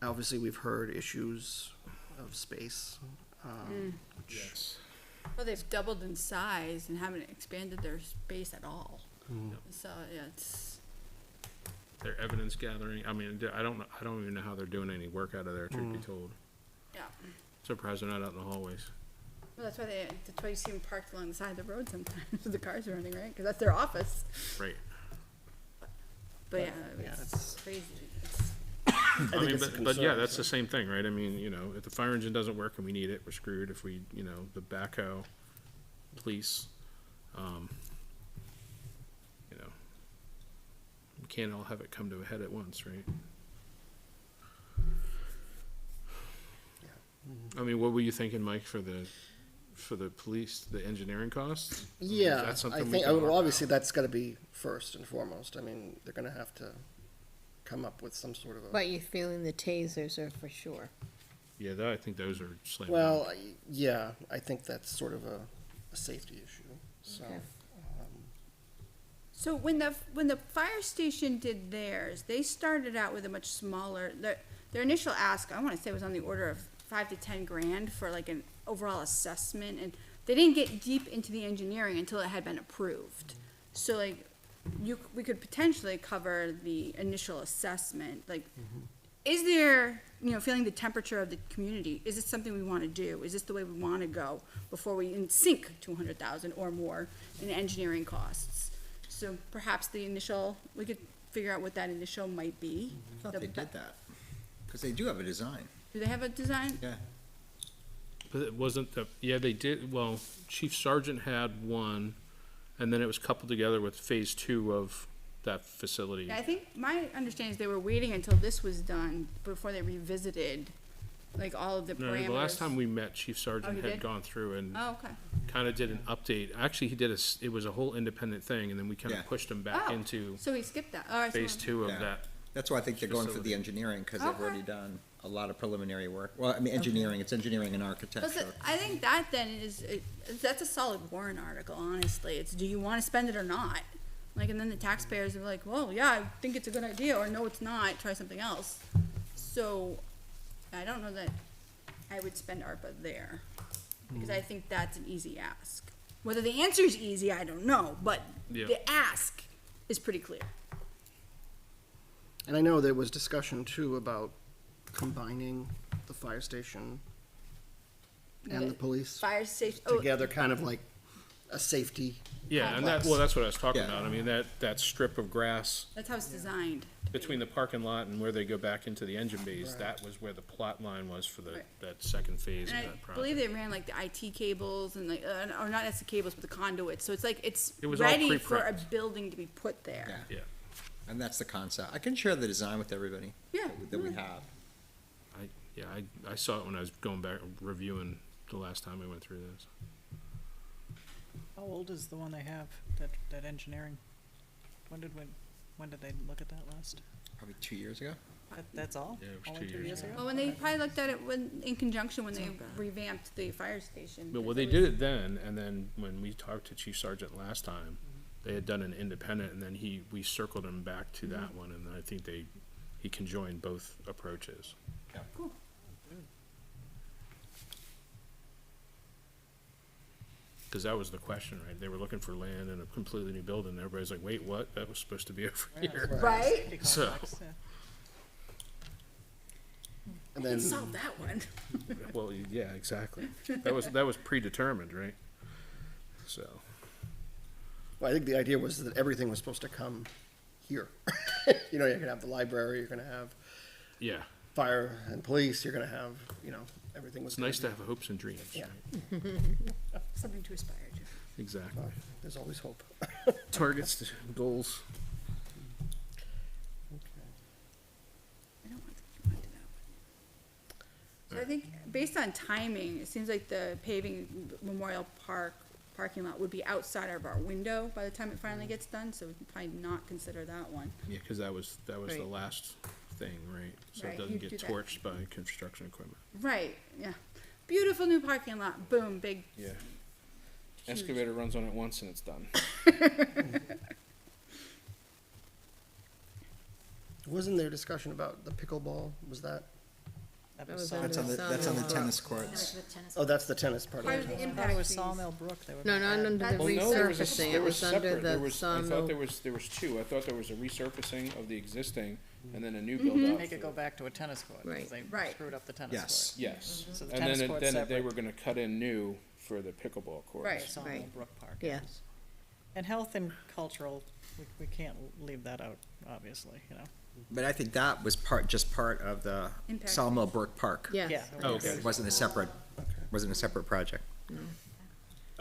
A: Obviously, we've heard issues of space.
F: Yes.
H: Well, they've doubled in size and haven't expanded their space at all. So, yeah, it's,
F: Their evidence gathering, I mean, I don't even know how they're doing any work out of there, truth be told.
H: yeah.
F: Surprised they're not out in the hallways.
H: Well, that's why you see them parked along the side of the road sometimes with the cars are running, right? Because that's their office.
F: Right.
H: But yeah,
A: Yeah,
H: it's crazy. It's,
F: I mean,
A: it's a
F: but yeah,
A: concern,
F: that's the
A: so.
F: same thing, right? I mean, if the fire engine doesn't work and we need it, we're screwed. If we, the backhoe, police, we can't all have it come to a head at once, right? I mean, what were you thinking, Mike, for the for the police, the engineering costs?
A: Yeah,
F: That's
A: I
F: something we
A: think,
F: can
A: well,
F: work
A: obviously, that's gotta be first and foremost. I mean, they're gonna have to come up with some sort of a,
B: But you're feeling the tasers are for sure.
F: Yeah, I think those are slam dunk.
A: well, yeah, I think that's sort of a safety issue, so.
B: Okay.
H: So when the fire station did theirs, they started out with a much smaller, their initial ask, I wanna say, was on the order of 5 to 10 grand for like an overall assessment, and they didn't get deep into the engineering until it had been approved. So like, we could potentially cover the initial assessment, like, is there, feeling the temperature of the community, is this something we wanna do? Is this the way we wanna go before we sink 200,000 or more in engineering costs? So perhaps we could figure out what that initial might be.
D: I thought they did that, because they do have a design.
H: Do they have a design?
D: Yeah.
F: But it wasn't yeah, they did, well, Chief Sergeant had one, and then it was coupled together with phase 2 of that facility.
H: Yeah, I think my understanding is they were waiting until this was done before they revisited, like, all of the
F: No,
H: parameters.
F: the last time we met, Chief Sergeant
H: he
F: had
H: did?
F: gone through and
H: Oh, okay.
F: kind of did an update. Actually, he did it was a whole independent thing, and then we kind
D: Yeah.
F: of pushed him back
H: Oh,
F: into
H: so he skipped that. All right,
F: phase 2 of
D: Yeah.
F: that.
D: That's why I think they're going for
F: Facility.
D: the engineering, because they've
H: Okay.
D: already done a lot of preliminary work. Well, I mean, engineering, it's engineering and architecture.
H: I think that then that's a solid warrant article, honestly. It's, do you wanna spend it or not? Like, and then the taxpayers are like, well, yeah, I think it's a good idea, or no, it's not, try something else. So, I don't know that I would spend ARPA there, because I think that's an easy ask. Whether the answer is easy, I don't know, but
F: Yeah.
H: the ask is pretty clear.
A: And I know there was discussion too about combining the fire station and the police
H: Fire safety, oh,
A: together, kind of like a safety.
F: Yeah, and
A: complex.
F: that's what I was talking
D: Yeah.
F: about. I mean, that strip of grass
H: that's how it's designed.
F: between the parking lot and where they go back into the engine bays,
A: Right.
F: that was where the plot line was for
H: Right.
F: that second phase of
H: And I
F: that
H: believe
F: project.
H: they ran like the IT cables and like, or not as the cables, but the conduits, so it's like, it's
F: It was all
H: ready for a
F: pre-prepped.
H: building to be put there.
D: Yeah.
F: Yeah,
D: And that's the concept. I can share the design with everybody
H: Yeah.
D: that we have.
F: I saw it when I was going back, reviewing the last time we went through this.
G: How old is the one they have, that engineering? When did they look at that last?
D: Probably 2 years ago.
G: That's all?
F: Yeah, it was
G: Only
F: 2
G: 2
F: years
G: years ago?
H: Well, when they probably looked at it in conjunction when they revamped the fire station.
F: But well, they did it then, and then when we talked to Chief Sergeant last time, they had done an independent, and then we circled him back to that one, and I think he conjoined both approaches.
H: Cool.
F: Because that was the question, right? They were looking for land in a completely new building, and everybody's like, wait, what? That was supposed to be over here.
H: Right?
G: Pretty
F: So-
G: complex, yeah.
A: And then,
H: Solve that one.
F: Well, yeah, exactly. That was predetermined, right? So,
A: well, I think the idea was that everything was supposed to come here. You're gonna have the library, you're gonna have
F: yeah,
A: fire and police, you're gonna have, everything was.
F: it's nice to have hopes and dreams,
A: Yeah.
F: right?
H: Something to aspire to.
F: Exactly.
A: There's always hope.
F: Targets, goals.
H: I don't want to do that one. So I think, based on timing, it seems like the paving Memorial Park parking lot would be outside of our window by the time it finally gets done, so we can probably not consider that one.
F: Yeah, because that was the
B: Right.
F: last thing, right? So
H: Right,
F: it doesn't
H: you
F: get
H: do that.
F: torched by construction equipment.
H: Right, yeah. Beautiful new parking lot, boom, big.
F: Yeah. Excavator runs on it once and it's done.
A: Wasn't there discussion about the pickleball? Was that,
G: That
B: That
G: was
B: was
G: Sawmill.
B: under
D: That's on the
B: Sawmill.
D: tennis
E: That
D: courts.
E: was with tennis.
A: oh, that's the tennis part
H: Part
A: of
H: of the
A: it.
G: I thought
H: impact
G: it was
H: fees.
G: Sawmill Brook they were.
B: No, not
G: gonna add.
B: under the
H: Well,
F: no, there was
B: resurfacing,
F: there
B: it was under
F: separate.
B: the
F: I thought
B: sawmill.
F: there was two. I thought there was a resurfacing of the existing and then a new build out.
G: Make it go back to a tennis court,
B: Right.
G: because they
H: Right.
G: screwed up the tennis
D: Yes.
G: court.
F: Yes.
G: So the
F: And
G: tennis
F: then
G: court's
F: they
G: separate.
F: were gonna cut in new for the pickleball courts.
H: Right.
G: Sawmill
B: Right.
G: Brook Park.
B: Yes,
G: And health and cultural, we can't leave that out, obviously,
D: But I think that was just part of the
H: Impact
D: Sawmill Brook Park.
B: yes.
G: Yeah.
F: Oh, okay.
D: It wasn't a separate project.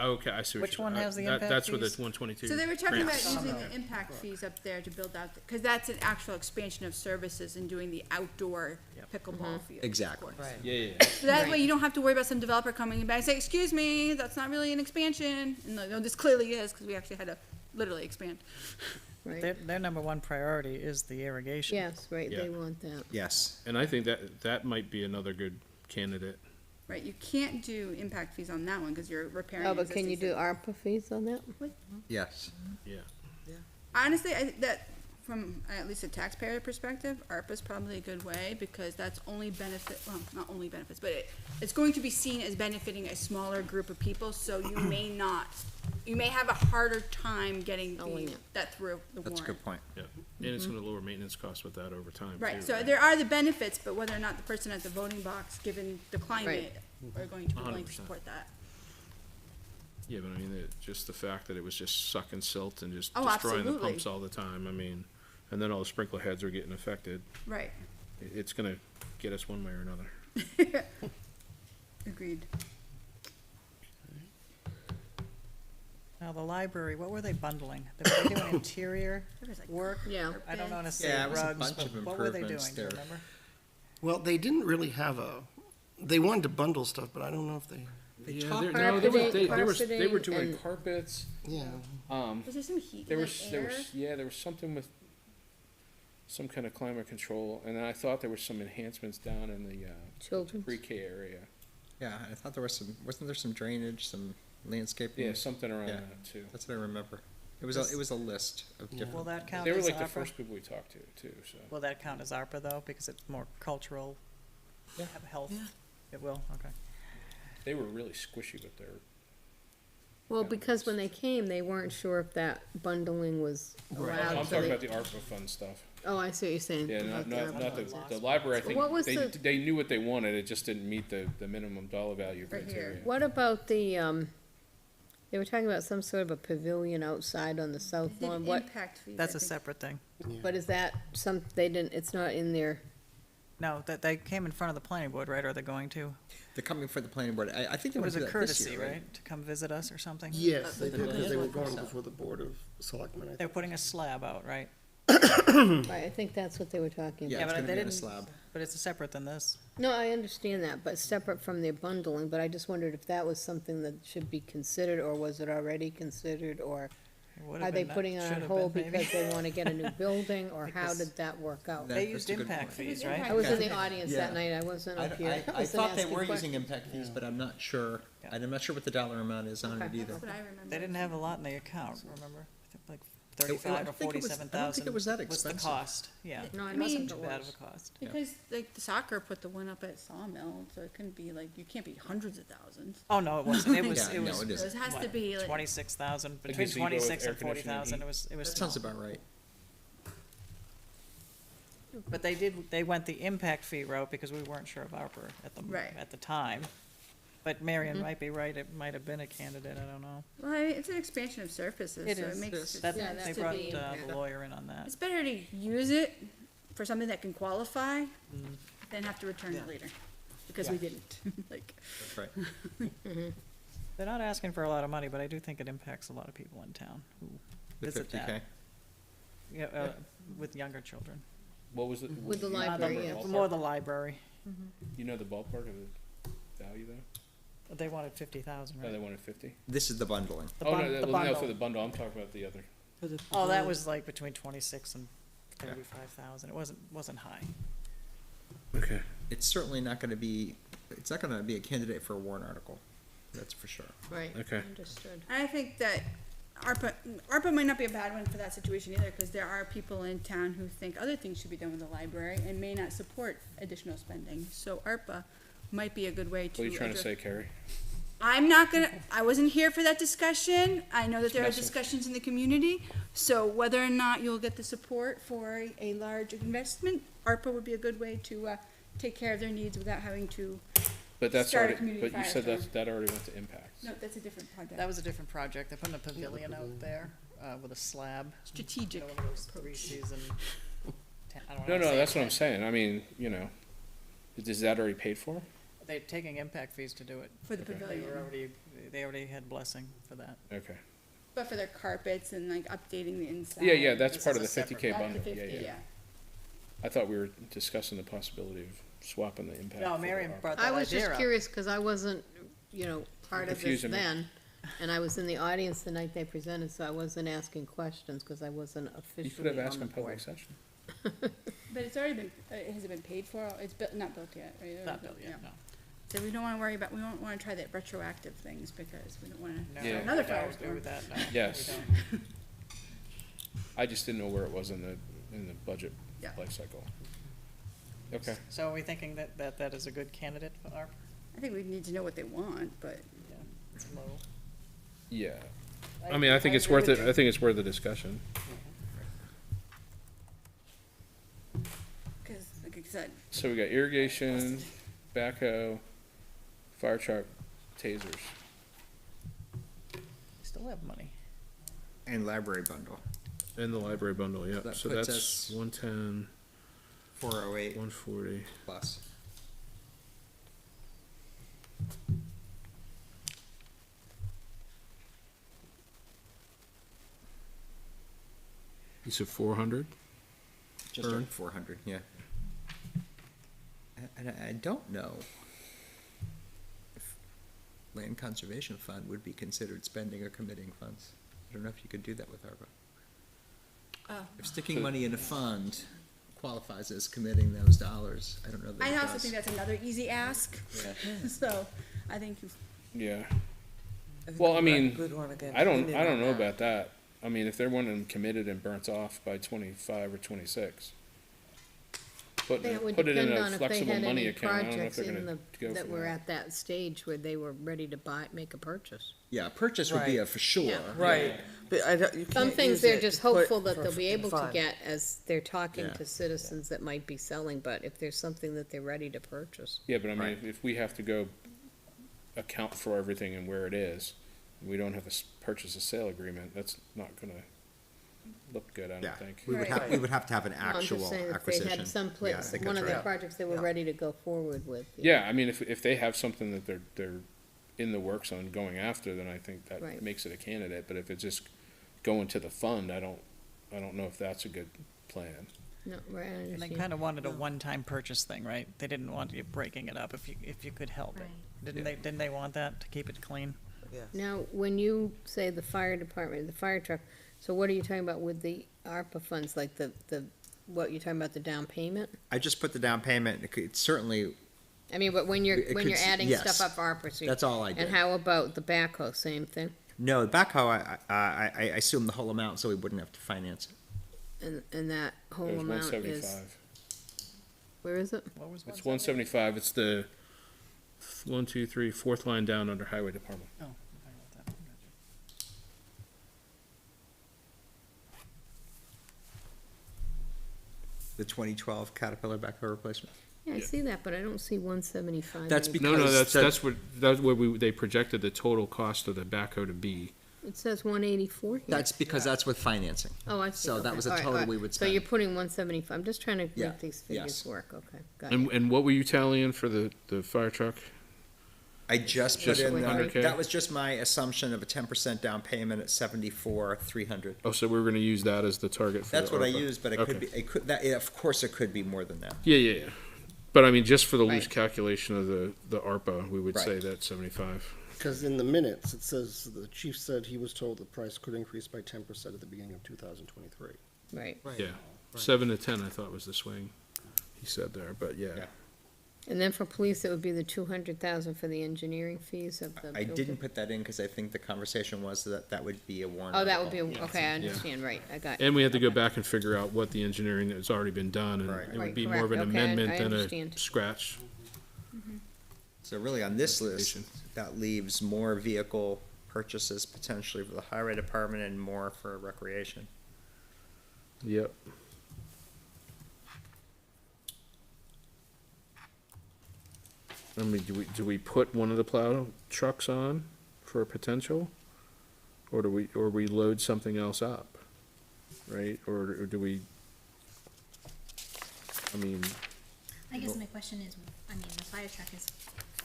F: Okay, I see what
G: Which
F: you're
G: one
F: saying.
G: has the
F: That-
G: impact
F: That's where the
G: fees?
F: 122.
H: So they were talking about
F: grants.
H: using the impact fees up there to build out, because that's an actual expansion of services and doing the outdoor pickleball field.
D: Exactly.
H: courts.
F: Yeah, yeah, yeah.
H: So that way you don't have to worry about some developer coming back and say, excuse me, that's not really an expansion. And like, no, this clearly is, because we actually had to literally expand.
B: Right,
G: Their number one priority is the irrigation.
B: yes, right,
F: Yeah.
B: they want that.
D: Yes.
F: And I think that might be another good candidate.
H: Right, you can't do impact fees on that one, because you're repairing.
B: Oh, but can you
H: existing
B: do ARPA fees on that?
D: Yes.
F: Yeah.
H: Honestly, that, from at least a taxpayer perspective, ARPA's probably a good way, because that's only benefit, well, not only benefits, but it's going to be seen as benefiting a smaller group of people, so you may not, you may have a harder time getting
B: Oh, yeah.
H: that through the warrant.
D: That's a good point.
F: Yeah, and it's gonna lower maintenance costs with that over time.
H: Right,
F: too,
H: so there are the benefits, but whether or not the person at the voting box, given the climate, are going to be willing to
F: 100%.
H: support that.
F: Yeah, but I mean, just the fact that it was just sucking silt and just
H: Oh,
F: destroying the
H: absolutely.
F: pumps all the time, I mean, and then all the sprinkler heads are getting affected.
H: Right,
F: It's gonna get us one way or another.
H: agreed.
G: Now, the library, what were they bundling? They were doing interior
H: There was like
G: work?
B: Yeah.
G: I don't want to say
D: Yeah, it was a
G: rugs,
D: bunch
G: but
D: of
G: what were they doing,
D: improvements
G: do you
D: there.
G: remember?
A: Well, they didn't really have they wanted to bundle stuff, but I don't know if they,
F: Yeah,
D: talked-
F: no, they were
B: Carpeting
F: doing
B: and-
F: carpets,
A: yeah.
H: Was there some heat,
F: there
H: like
F: was,
H: air?
F: there was something with some kind of climate control, and then I thought there was some enhancements down in the,
B: Children's?
F: pre-K area.
D: Yeah, I thought there was wasn't there some drainage, some landscaping?
F: Yeah, something around
D: Yeah.
F: that too.
D: That's what I remember. It was a list of
G: Will
D: different.
G: that count
F: They were
G: as
F: like the
G: ARPA?
F: first people we talked to, too, so.
G: Will that count as ARPA, though, because it's more cultural, have health? It will, okay.
F: They were really squishy with their,
B: Well, because when they came, they weren't sure if that bundling was allowed.
F: I'm
B: so
F: talking
B: they-
F: about the ARPA fund stuff.
B: Oh, I see what you're saying.
F: Yeah,
B: about
F: not
B: the-
F: the library, I
B: What was
F: think,
B: the-
F: they knew what they wanted, it just didn't meet the minimum dollar value
H: Right here.
F: criteria.
B: What about the, they were talking about some sort of a pavilion outside on the south
H: They did
B: lawn, what,
H: impact fees,
G: That's
H: I
G: a
H: think.
G: separate thing.
B: but is that they didn't, it's not in there,
G: No, that they came in front of the planning board, right, or they're going to?
D: They're coming for the planning board. I think they
G: It
D: want
G: was
D: to do
G: a
D: that this
G: courtesy,
D: year,
G: right, to come visit us or something?
A: Yes, they did,
D: did.
A: because they were
D: Yeah.
A: going before the Board of Selectmen, I
G: They're
A: think.
G: putting a slab out, right?
B: right, I think that's what they were talking
D: Yeah,
B: about.
D: it's
G: but
D: gonna
G: they
D: be on a
G: didn't-
D: slab.
G: But it's separate than this.
B: No, I understand that, but separate from their bundling, but I just wondered if that was something that should be considered, or was it already considered, or
G: It would have
B: are they
G: been, that
B: putting it
G: should
B: on
G: have
B: hold
G: been, maybe.
B: because they wanna get a new building, or how
G: Because
B: did that work out?
D: That-
G: They
D: that's
G: used
D: a good
G: impact
D: point.
G: fees, right?
B: I was in the
H: Okay.
B: audience
D: Yeah.
B: that night, I wasn't
D: I,
B: up here.
D: I
B: wasn't
D: thought they
B: asking
D: were
B: questions.
D: using impact fees, but I'm not sure.
G: Yeah.
D: I'm not sure what the dollar amount is on it
B: Okay.
D: either.
H: That's what I remember.
G: They didn't have a lot in the account, remember? I think like
D: I
G: 35 or
D: don't think it was-
G: 47,000.
D: I don't think it was that
G: Was
D: expensive.
G: the cost, yeah.
B: No, I
G: It
B: don't
G: wasn't
B: think
G: too
B: it
G: bad of
B: was.
G: a cost.
H: Because like the soccer put the one up at Sawmill, so it couldn't be like, you can't be hundreds of thousands.
G: Oh, no, it wasn't. It was,
D: Yeah,
G: it
D: no,
G: was
D: it
H: So
D: isn't.
H: it has to
G: what,
H: be like,
G: 26,000,
F: Okay,
G: between
F: so you go with
G: 26
F: air
G: and
F: conditioning
G: 40,000,
F: heat.
G: it was
D: That sounds
G: small.
D: about right.
G: But they went the impact fee route because we weren't sure of ARPA
H: Right.
G: at the time. But Marion might be right, it might have been a candidate, I don't know.
H: well, it's an expansion of surfaces,
G: It
H: so it
G: is.
H: makes.
G: That,
B: Yeah,
G: they
B: that
G: brought
B: could be-
G: the lawyer in on that.
H: It's better to use it for something that can qualify than have to return it later, because we didn't, like.
D: That's right.
G: They're not asking for a lot of money, but I do think it impacts a lot of people in town who
D: The
G: visit
D: 50K.
G: that. Yeah, with younger children.
F: What was it?
B: With the
F: you know
B: library,
F: the
B: yeah.
F: ballpark?
G: More the library.
F: You know the ballpark of the value though?
G: They wanted 50,000,
F: Oh, they
G: right?
F: wanted 50?
D: This is the bundling.
G: The
F: Oh,
G: bun-
F: no,
G: the
F: no,
G: bundle.
F: for the bundle, I'm talking about the other.
G: Oh, that was like between 26 and 35,000. It wasn't high.
F: Okay.
D: It's certainly not gonna be, it's not gonna be a candidate for a warrant article. That's for sure.
B: Right,
F: Okay.
B: understood.
H: I think that ARPA might not be a bad one for that situation either, because there are people in town who think other things should be done with the library and may not support additional spending. So ARPA might be a good way to.
F: What are you trying to
H: address-
F: say, Carrie?
H: I'm not gonna, I wasn't here for that discussion. I know that there are
F: Messing.
H: discussions in the community. So whether or not you'll get the support for a large investment, ARPA would be a good way to, take care of their needs without having to.
F: But that's
H: Start a
F: already,
H: community
F: but you
H: fire
F: said
H: storm.
F: that already went to impacts.
H: No, that's a different project.
G: That was a different project. They're putting a pavilion out there with a slab.
H: Strategic
G: You know, one of those three-season. I don't
F: No,
G: wanna
F: no,
G: say
F: that's
G: it.
F: what I'm saying. I mean, is that already paid for?
G: they're taking impact fees to do it.
H: For the
G: They
H: pavilion.
G: were already, they already had blessing for that.
F: Okay.
H: But for their carpets and like updating the inside.
F: Yeah, that's
G: This
F: part
G: is
F: of
G: a
F: the 50K
G: separate-
H: That's the
F: bundle,
H: 50,
F: yeah. I thought we were discussing the possibility of swapping the impact.
G: No,
F: for the
G: Marion
F: ARPA.
G: brought
B: I
G: that
B: was
G: idea
B: just
G: up.
B: curious, because I wasn't, part of this
F: Confusing me.
B: then, and I was in the audience the night they presented, so I wasn't asking questions, because I wasn't
F: You could
B: officially
F: have
B: on
F: asked
B: the
F: in public
B: board.
F: session.
H: But it's already been, has it been paid for? It's built, not built yet, right?
G: Not built yet, no.
H: So we don't wanna worry about, we don't wanna try that retroactive things because we don't wanna
G: No,
F: Yeah.
H: start another
G: we don't
H: firestorm.
G: do that, no.
F: Yes.
G: We don't.
F: I just didn't know where it was in the budget
H: Yeah.
F: life cycle. Okay.
G: So are we thinking that is a good candidate for ARPA?
H: I think we need to know what they want, but
G: Yeah, it's low.
F: Yeah. I mean, I think it's worth it. I think it's worth the discussion.
H: cause like I said,
F: So we got irrigation, backhoe, fire truck, tasers.
G: Still have money.
D: And library bundle,
F: And the library bundle, yeah.
D: That
F: So
D: puts
F: that's
D: us-
F: 110,
D: 408
F: 140.
D: plus.
F: You said 400?
D: Just
F: Burn.
D: over 400, yeah. And I don't know if Land Conservation Fund would be considered spending or committing funds. I don't know if you could do that with ARPA.
H: oh.
D: If sticking money in a fund qualifies as committing those dollars, I don't know that
H: I
D: it
H: also
D: does.
H: think that's another easy ask,
D: Yeah.
H: so I think
F: Yeah.
C: think
F: Well, I
C: we've got a
F: mean,
C: good one again,
F: I don't
C: opinion on
F: know
C: that.
F: about that. I mean, if they're wanting committed and burnt off by 25 or 26.
B: That would
F: Put it in
B: depend
F: a
B: on if they
F: flexible
B: had
F: money
B: any
F: account. I don't know if
B: projects
F: they're
B: in
F: gonna
B: the,
F: go
B: that
F: for
B: were
F: that.
B: at that stage where they were ready to make a purchase.
D: Yeah, purchase would be
C: Right.
D: a for sure.
B: Yeah.
C: Right, but I don't, you
B: Some
C: can't
B: things
C: use
B: they're
C: it
B: just
C: to put
B: hopeful that
C: for
B: they'll be able to
C: fund.
B: get as they're talking
D: Yeah.
B: to citizens that might be selling, but if there's something that they're ready to purchase.
F: Yeah, but I mean,
D: Right.
F: if we have to go account for everything and where it is, we don't have a purchase and sale agreement, that's not gonna look good, I
D: Yeah,
F: don't think.
D: we would
H: Right.
D: have, we would have to have an
B: No, I'm
D: actual
B: just saying if
D: acquisition.
B: they had some
D: Yeah,
B: place,
D: they could
B: one of
D: try.
B: their projects they were
C: Yeah.
B: ready to go forward with.
F: Yeah, I mean, if they have something that they're in the works on going after, then I think that
B: Right.
F: makes it a candidate, but if it's just going to the fund, I don't know if that's a good plan.
B: No, right, I
G: And they
B: understand.
G: kind of wanted a one-time purchase thing, right? They didn't want you breaking it up if you could help it.
E: Right.
G: Didn't they want that to keep it clean?
C: Yes.
B: Now, when you say the fire department, the fire truck, so what are you talking about with the ARPA funds, like what you're talking about, the down payment?
D: I just put the down payment, it could certainly,
B: I mean, but when you're
D: It could s-
B: adding
D: yes.
B: stuff up for ARPA, so
D: that's all I did.
B: and how about the backhoe, same thing?
D: No, the backhoe, I assume the whole amount, so we wouldn't have to finance it.
B: And that whole
F: It was
B: amount is,
F: 175.
B: where is it?
G: What was
F: It's 175, it's the 1, 2, 3, fourth line down under highway department.
G: Oh, I wrote that. Gotcha.
D: The 2012 Caterpillar backhoe replacement.
B: Yeah, I
F: Yeah.
B: see that, but I don't see 175.
D: That's
B: anywhere.
F: No,
D: Because
F: that's what they projected the total cost of the backhoe to be.
B: It says 184 here.
D: That's because that's with financing.
B: Oh, I see.
D: so that
B: okay.
D: was the
B: All right,
D: total
B: all right.
D: we would
B: So you're
D: spend.
B: putting 175, I'm just trying to
D: Yeah,
B: make these figures
D: yes.
B: work, okay, got it.
F: And what were you tallying for the fire truck?
D: I just put
F: Just
D: in,
F: 100K?
D: that was just my assumption of a 10% down payment at 74,300.
F: Oh, so we're gonna use that as the target for the
D: That's what I
F: ARPA.
D: used, but it
F: Okay.
D: could be, it could, that, yeah, of course it could be more than that.
F: Yeah. But I mean, just for the loose
B: Right.
F: calculation of the ARPA, we would say
D: Right.
F: that's 75.
A: because in the minutes, it says the chief said he was told the price could increase by 10% at the beginning of 2023.
B: Right,
F: Yeah, 7 to 10, I thought was the swing he said there, but yeah.
D: Yeah.
B: and then for police, it would be the 200,000 for the engineering fees of the.
D: I
B: building.
D: didn't put that in because I think the conversation was that that would be a warrant.
B: Oh, that would be,
D: article.
B: okay, I understand, right, I got.
F: And we had to go
B: okay.
F: back and figure out what the engineering that's already been done, and
D: Right.
F: it would
B: Right,
F: be more of an
B: correct. Okay, I
F: amendment than a
B: understand.
F: scratch.
D: So really on this list,
F: Station.
D: that leaves more vehicle purchases potentially for the highway department and more for recreation.
F: Yep. I mean, do we put one of the plow trucks on for a potential? Or we load something else up, right? Or do we, I mean,
E: I guess my question is, I mean, the fire truck is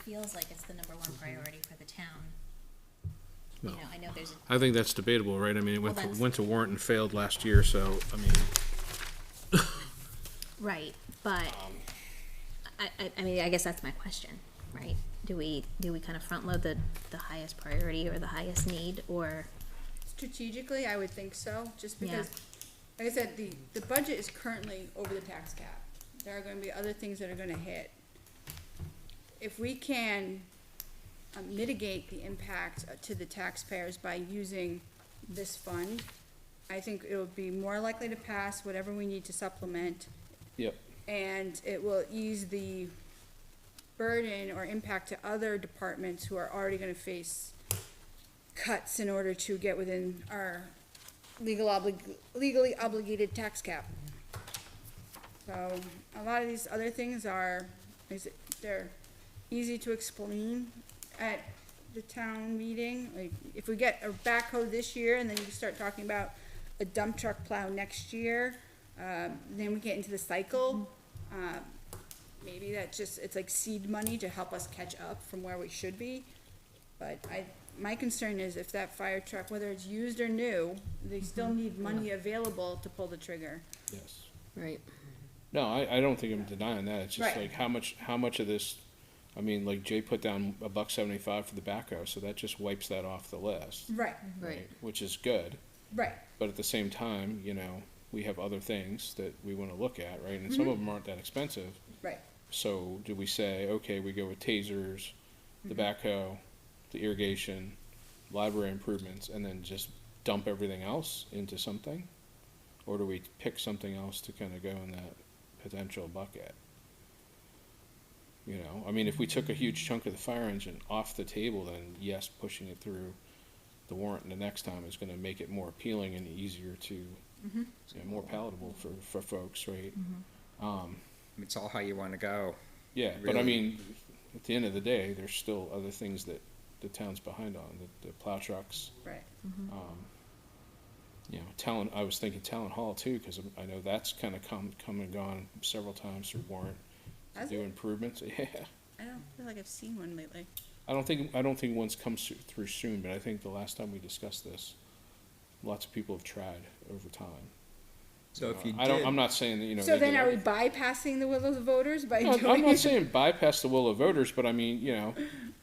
E: feels like it's the number one priority for the town.
F: No.
E: You know, I know there's,
F: I think that's debatable, right? I mean, it
E: Well, that's-
F: went to warrant and failed last year, so, I mean,
E: right, but, I mean, I guess that's my question, right? Do we kind of front load the highest priority or the highest need, or,
H: Strategically, I would think so, just
E: Yeah.
H: because, like I said, the budget is currently over the tax cap. There are gonna be other things that are gonna hit. If we can mitigate the impact to the taxpayers by using this fund, I think it will be more likely to pass whatever we need to supplement,
F: yep.
H: and it will ease the burden or impact to other departments who are already gonna face cuts in order to get within our legally obligated tax cap. So, a lot of these other things are, they're easy to explain at the town meeting. Like, if we get a backhoe this year, and then you start talking about a dump truck plow next year, then we get into the cycle. Maybe that's just, it's like seed money to help us catch up from where we should be. But my concern is if that fire truck, whether it's used or new, they still need money available to pull the trigger.
F: Yes.
B: Right.
F: No, I don't think I'm denying that. It's just
H: Right.
F: like how much of this, I mean, like Jay put down $1.75 for the backhoe, so that just wipes that off the list.
H: Right,
B: Right.
F: Which is good,
H: right.
F: but at the same time, you know, we have other things that we wanna look at, right? And some of them aren't that expensive.
H: Right.
F: So do we say, okay, we go with tasers, the backhoe, the irrigation, library improvements, and then just dump everything else into something? Or do we pick something else to kinda go in that potential bucket? You know, I mean, if we took a huge chunk of the fire engine off the table, then yes, pushing it through the warrant the next time is gonna make it more appealing and easier to, you know, more palatable for folks, right?
D: It's all how you wanna go.
F: Yeah, but I
D: Really?
F: mean, at the end of the day, there's still other things that the town's behind on, the plow trucks.
H: Right.
F: You know, I was thinking Talent Hall too, cause I know that's kinda come and gone several times through warrant. To
H: Has
F: do
H: it?
F: improvements, yeah.
H: I don't feel like I've seen one lately.
F: I don't think one's come through soon, but I think the last time we discussed this, lots of people have tried over time.
D: So if you
F: I'm not saying that, you know.
H: So
F: they
H: then
F: did
H: are we
F: everything.
H: bypassing the will of the voters by
F: No,
H: doing?
F: I'm not saying bypass the will of voters, but I mean, you know,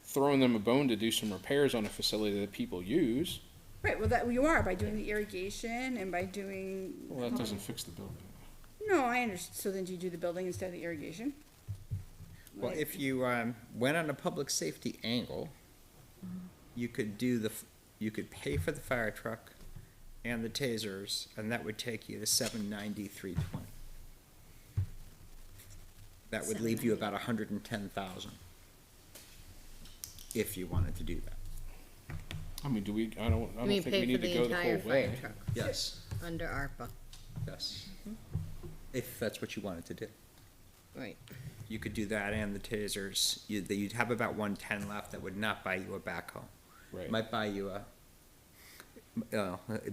F: throwing them a bone to do some repairs on a facility that people use,
H: Right, well, that you are, by doing the irrigation and by doing,
F: well, that doesn't fix the building.
H: no, I understand, so then do you do the building instead of the irrigation?
D: Well,
H: Like-
D: if you went on a public safety angle, you could you could pay for the fire truck and the tasers, and that would take you to $793.20. That would leave you about $110,000 if you wanted to do that.
F: I mean, I don't
B: I mean,
F: think we
B: pay for
F: need to
B: the
F: go the
B: entire
F: whole
B: fire
F: way.
B: truck
D: Yes,
B: under ARPA.
D: yes. If that's what you wanted to do.
B: Right.
D: You could do that and the tasers. You'd have about 110 left. That would not buy you a backhoe.
F: Right.
D: Might buy you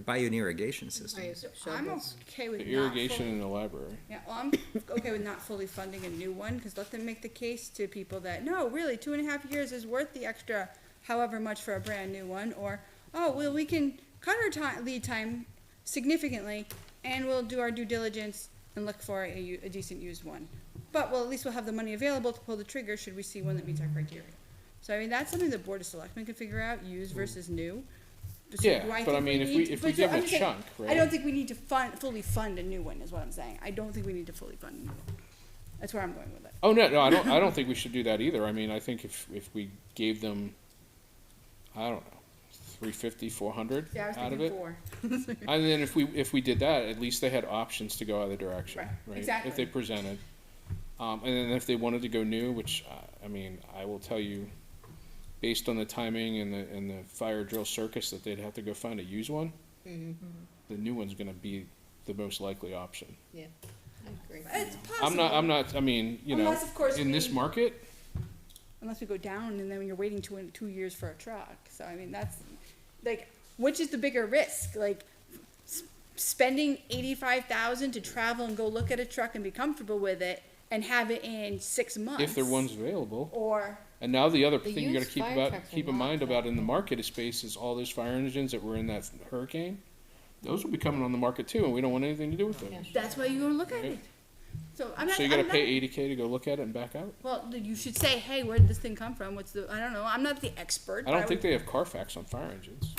D: buy you an irrigation system.
B: I use
H: I'm
B: shovels.
H: okay with
F: The
H: not
F: irrigation
H: fully,
F: in the library.
H: yeah, well, I'm okay with not fully funding a new one, cause let them make the case to people that, no, really, 2.5 years is worth the extra however much for a brand new one, or, oh, well, we can cut our lead time significantly, and we'll do our due diligence and look for a decent used one. But, well, at least we'll have the money available to pull the trigger should we see one that meets our criteria. So, I mean, that's something the Board of Selectmen can figure out, used versus new. So
F: Yeah,
H: do
F: but I
H: think
F: mean,
H: need
F: if
H: to-
F: we
H: but
F: give
H: I'm
F: a
H: just saying,
F: chunk,
H: I
F: right?
H: don't think we need to fully fund a new one, is what I'm saying. I don't think we need to fully fund a new one. That's where I'm going with it.
F: Oh, no, I don't think we should do that either. I mean, I think if we gave them, I don't know, 350, 400
H: Yeah, I was
F: out of
H: thinking
F: it.
H: 4.
F: And then if we did that, at least they had options to go either direction,
H: Right,
F: right?
H: exactly.
F: If they presented. And then if they wanted to go new, which, I mean, I will tell you, based on the timing and the fire drill circus, that they'd have to go find a used one. The new one's gonna be the most likely option.
B: Yeah, I agree.
H: It's possible.
F: I'm not, I mean, you know,
H: Unless, of course,
F: in this
H: we-
F: market,
H: Unless we go down and then you're waiting 2 years for a truck. So, I mean, that's, like, which is the bigger risk? Like, spending $85,000 to travel and go look at a truck and be comfortable with it and have it in 6 months?
F: if there one's available.
H: Or
F: And now the other
B: The
F: thing you gotta
B: used fire trucks are
F: keep in mind
B: not
F: about
B: that
F: in the
B: bad.
F: market space is all those fire engines that were in that hurricane. Those will be coming on the market too, and we don't want anything to do with them.
B: Yeah.
H: That's why you go look at
F: Okay.
H: it. So I'm not.
F: So you gotta
H: I'm
F: pay
H: not-
F: 80K to go look at it and back out?
H: Well, you should say, hey, where did this thing come from? What's the? I don't know. I'm not the expert.
F: I
H: but
F: don't think
H: would-
F: they have Carfax on fire engines.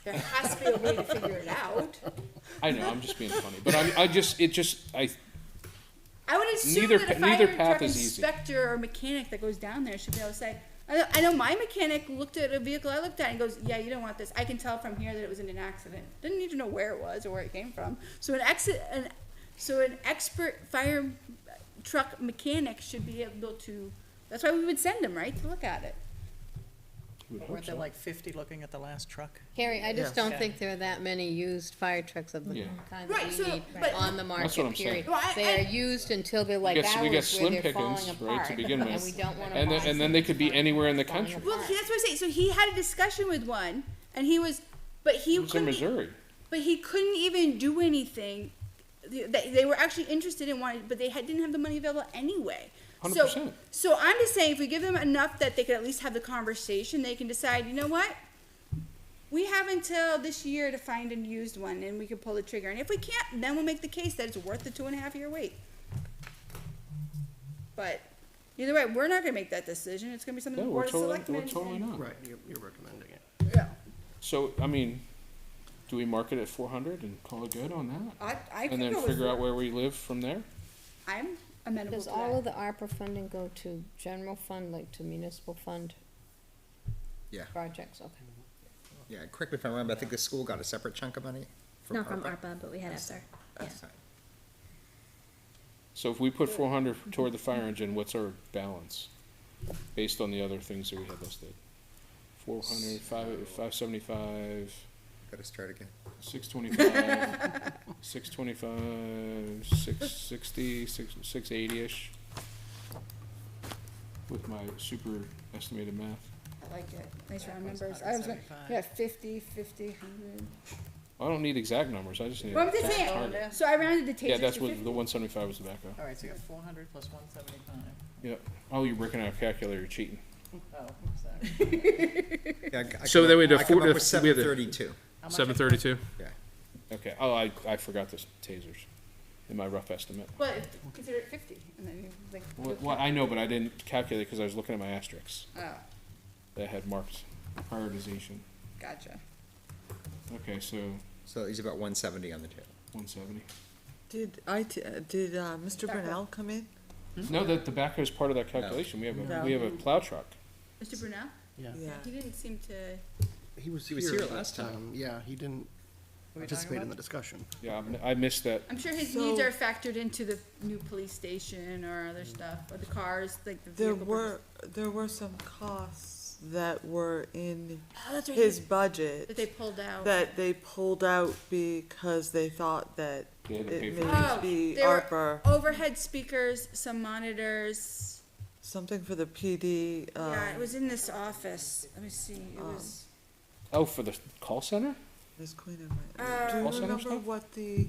H: There has to be a way to figure it out.
F: I know, I'm just being funny, but I
H: I would assume
F: Neither
H: that a
F: pa-
H: fire
F: neither
H: truck
F: path is easy.
H: inspector or mechanic that goes down there should be able to say, I know my mechanic looked at a vehicle I looked at and goes, yeah, you don't want this. I can tell from here that it was in an accident. Didn't need to know where it was or where it came from. So an expert fire truck mechanic should be able to, that's why we would send them, right, to look at it.
F: would hope
G: Weren't there
F: so.
G: like 50 looking at the last truck?
B: Harry, I just
C: Yeah.
B: don't
G: Yeah.
B: think there are that many used fire trucks of the
F: Yeah.
B: kind
H: Right,
B: that
H: so-
B: we need
H: but-
B: on the
F: That's what
B: market,
F: I'm saying.
B: period.
H: Well,
B: They are used until they're like
F: We got
B: ours, where
F: slim
B: they're falling
F: pickings,
B: apart.
F: right, to begin
B: And
F: with.
B: we don't wanna
F: And
B: buy
F: then they could be
B: something
F: anywhere in the
B: falling
F: country.
H: Well,
B: apart.
H: that's what I'm saying. So he had a discussion with one, and he was, but he
F: It's in
H: couldn't.
F: Missouri.
H: But he couldn't even do anything. They were actually interested in wanting, but didn't have the money available anyway.
F: 100%.
H: So I'm just saying, if we give them enough that they could at least have the conversation, they can decide, you know what? We have until this year to find a used one, and we can pull the trigger. And if we can't, then we'll make the case that it's worth the 2.5-year wait. But either way, we're not gonna make that decision. It's gonna be something
F: No,
H: the
F: we're
H: Board of
F: totally,
H: Selectmen.
F: we're totally not.
A: Right, you're recommending it.
H: Yeah.
F: So, I mean, do we mark it at 400 and call it good on that?
H: I
F: And
H: could
F: then
H: go
F: figure
H: with
F: out where we live from there?
H: I'm amenable
B: Does
H: to
B: all
H: that.
B: of the ARPA funding go to general fund, like to municipal fund
D: Yeah,
B: projects? Okay.
D: yeah, correct me if I'm wrong, but I think the school got a separate chunk of money from
E: Not from
D: ARPA.
E: ARPA, but we had ESSER. Yeah.
F: So if we put 400 toward the fire engine, what's our balance? Based on the other things that we had listed? 400, 575,
D: Gotta start again.
F: 625, 625, 660, 680-ish. With my super estimated math.
H: I like it. Nice round
G: was
H: numbers. I was going,
G: 175.
H: yeah, 50, 50, 100.
F: I don't need exact numbers, I just need
H: Well, I'm
F: a
H: just saying,
F: target.
H: so I rounded the tasers
F: Yeah, that's
H: to
F: what,
H: 50.
F: the 175 was the backhoe.
G: All right, so you got 400 plus 175.
F: Yep. Oh, you're breaking out a calculator, you're cheating.
G: Oh, sorry.
D: Yeah,
F: So then we had a
D: I come
F: four-
D: up with
F: we had a-
D: 732.
G: How much?
F: 732?
D: Yeah.
F: Okay, oh, I forgot the tasers in my rough estimate.
H: But consider it 50, and then you like.
F: Well, I know, but I didn't calculate because I was looking at my asterisks
H: Oh,
F: that had marked prioritization.
H: gotcha.
F: Okay, so
D: So he's about 170 on the tail.
F: 170.
C: Did Mr. Brunel come in?
F: No, that the backhoe is part of that calculation. We have a plow truck.
H: Mr. Brunel?
A: Yeah.
C: Yeah.
H: He didn't seem to,
A: He was
D: He was
A: here
D: here
A: last
D: last time.
A: time. Yeah, he didn't
G: What are we talking
A: participate in
G: about?
A: the discussion.
F: Yeah, I missed that.
H: I'm sure his
C: So-
H: needs are factored into the new police station or other stuff, or the cars, like the
C: There
H: vehicle.
C: there were some costs that were in
H: Oh, that's right,
C: his
H: that
C: budget
H: they pulled out.
C: that they pulled out because they thought that
F: They had to pay
C: it
F: for
C: may
F: it.
H: Oh,
C: be
H: there were
C: ARPA,
H: overhead speakers, some monitors.
C: something for the PD.
H: Yeah, it was in this office. Let me see, it was,
F: Oh, for the call center?
C: Ms. Queen and
H: Uh,
C: Do you
F: Call center
C: remember
F: stuff?
C: what the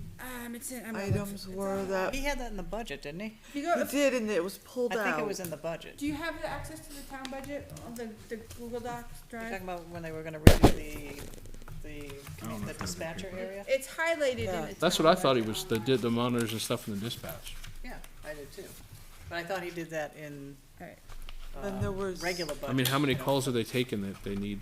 H: it's in, I'm gonna look
C: items
H: for- it's
C: were
H: on-
C: that,
G: He had that in the budget, didn't he?
H: You go,
C: he did and it was pulled
G: I
C: out?
G: think it was in the budget.
H: do you have the access to the town budget, on the Google Docs
G: You're
H: drive?
G: talking about when they were gonna redo the dispatcher area?
H: It's highlighted in
C: Yeah.
H: the
F: That's
H: town
F: what I thought he
H: budget
F: was, they
H: online.
F: did the monitors and stuff in the dispatch.
G: Yeah, I did too. But I thought he did that in,
H: Alright.
C: And there was-
G: regular budget.
F: I mean, how many
G: you know.
F: calls are they taking that they need,